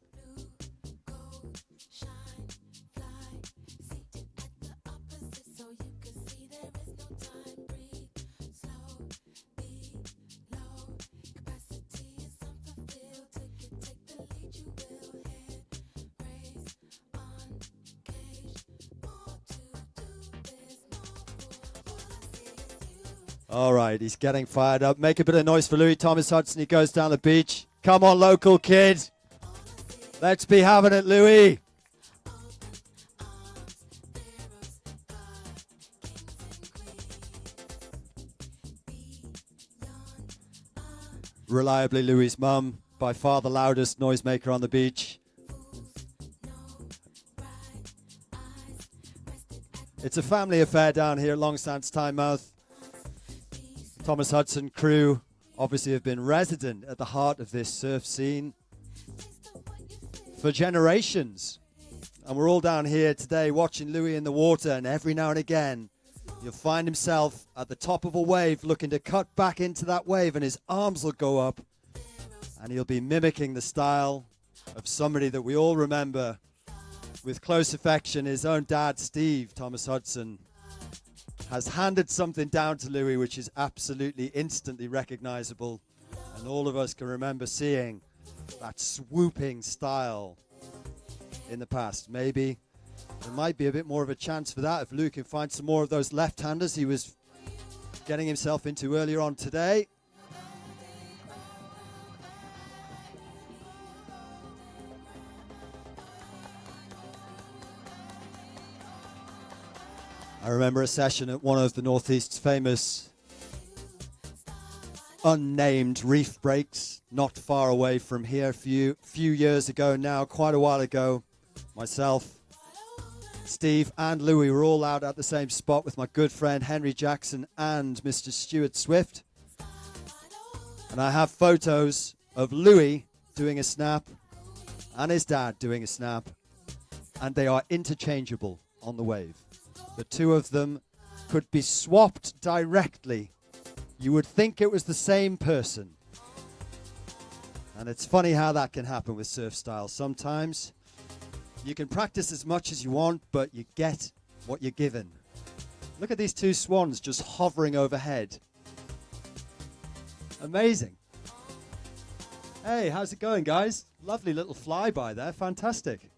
All right, he's getting fired up. Make a bit of noise for Louis Thomas Hudson. He goes down the beach. Come on, local kid. Let's be having it, Louis. Reliably Louis' mum, by far the loudest noisemaker on the beach. It's a family affair down here at Longstance Tynemouth. Thomas Hudson crew obviously have been resident at the heart of this surf scene for generations. And we're all down here today watching Louis in the water, and every now and again you'll find himself at the top of a wave looking to cut back into that wave, and his arms will go up and he'll be mimicking the style of somebody that we all remember with close affection. His own dad, Steve Thomas Hudson, has handed something down to Louis which is absolutely instantly recognizable, and all of us can remember seeing that swooping style in the past. Maybe there might be a bit more of a chance for that if Louis can find some more of those left-handers he was getting himself into earlier on today. I remember a session at one of the Northeast's famous unnamed reef breaks, not far away from here, a few years ago now, quite a while ago. Myself, Steve and Louis were all out at the same spot with my good friend Henry Jackson and Mr. Stuart Swift. And I have photos of Louis doing a snap and his dad doing a snap, and they are interchangeable on the wave. The two of them could be swapped directly. You would think it was the same person. And it's funny how that can happen with surf styles. Sometimes you can practice as much as you want, but you get what you're given. Look at these two swans just hovering overhead. Amazing. Hey, how's it going, guys? Lovely little flyby there. Fantastic.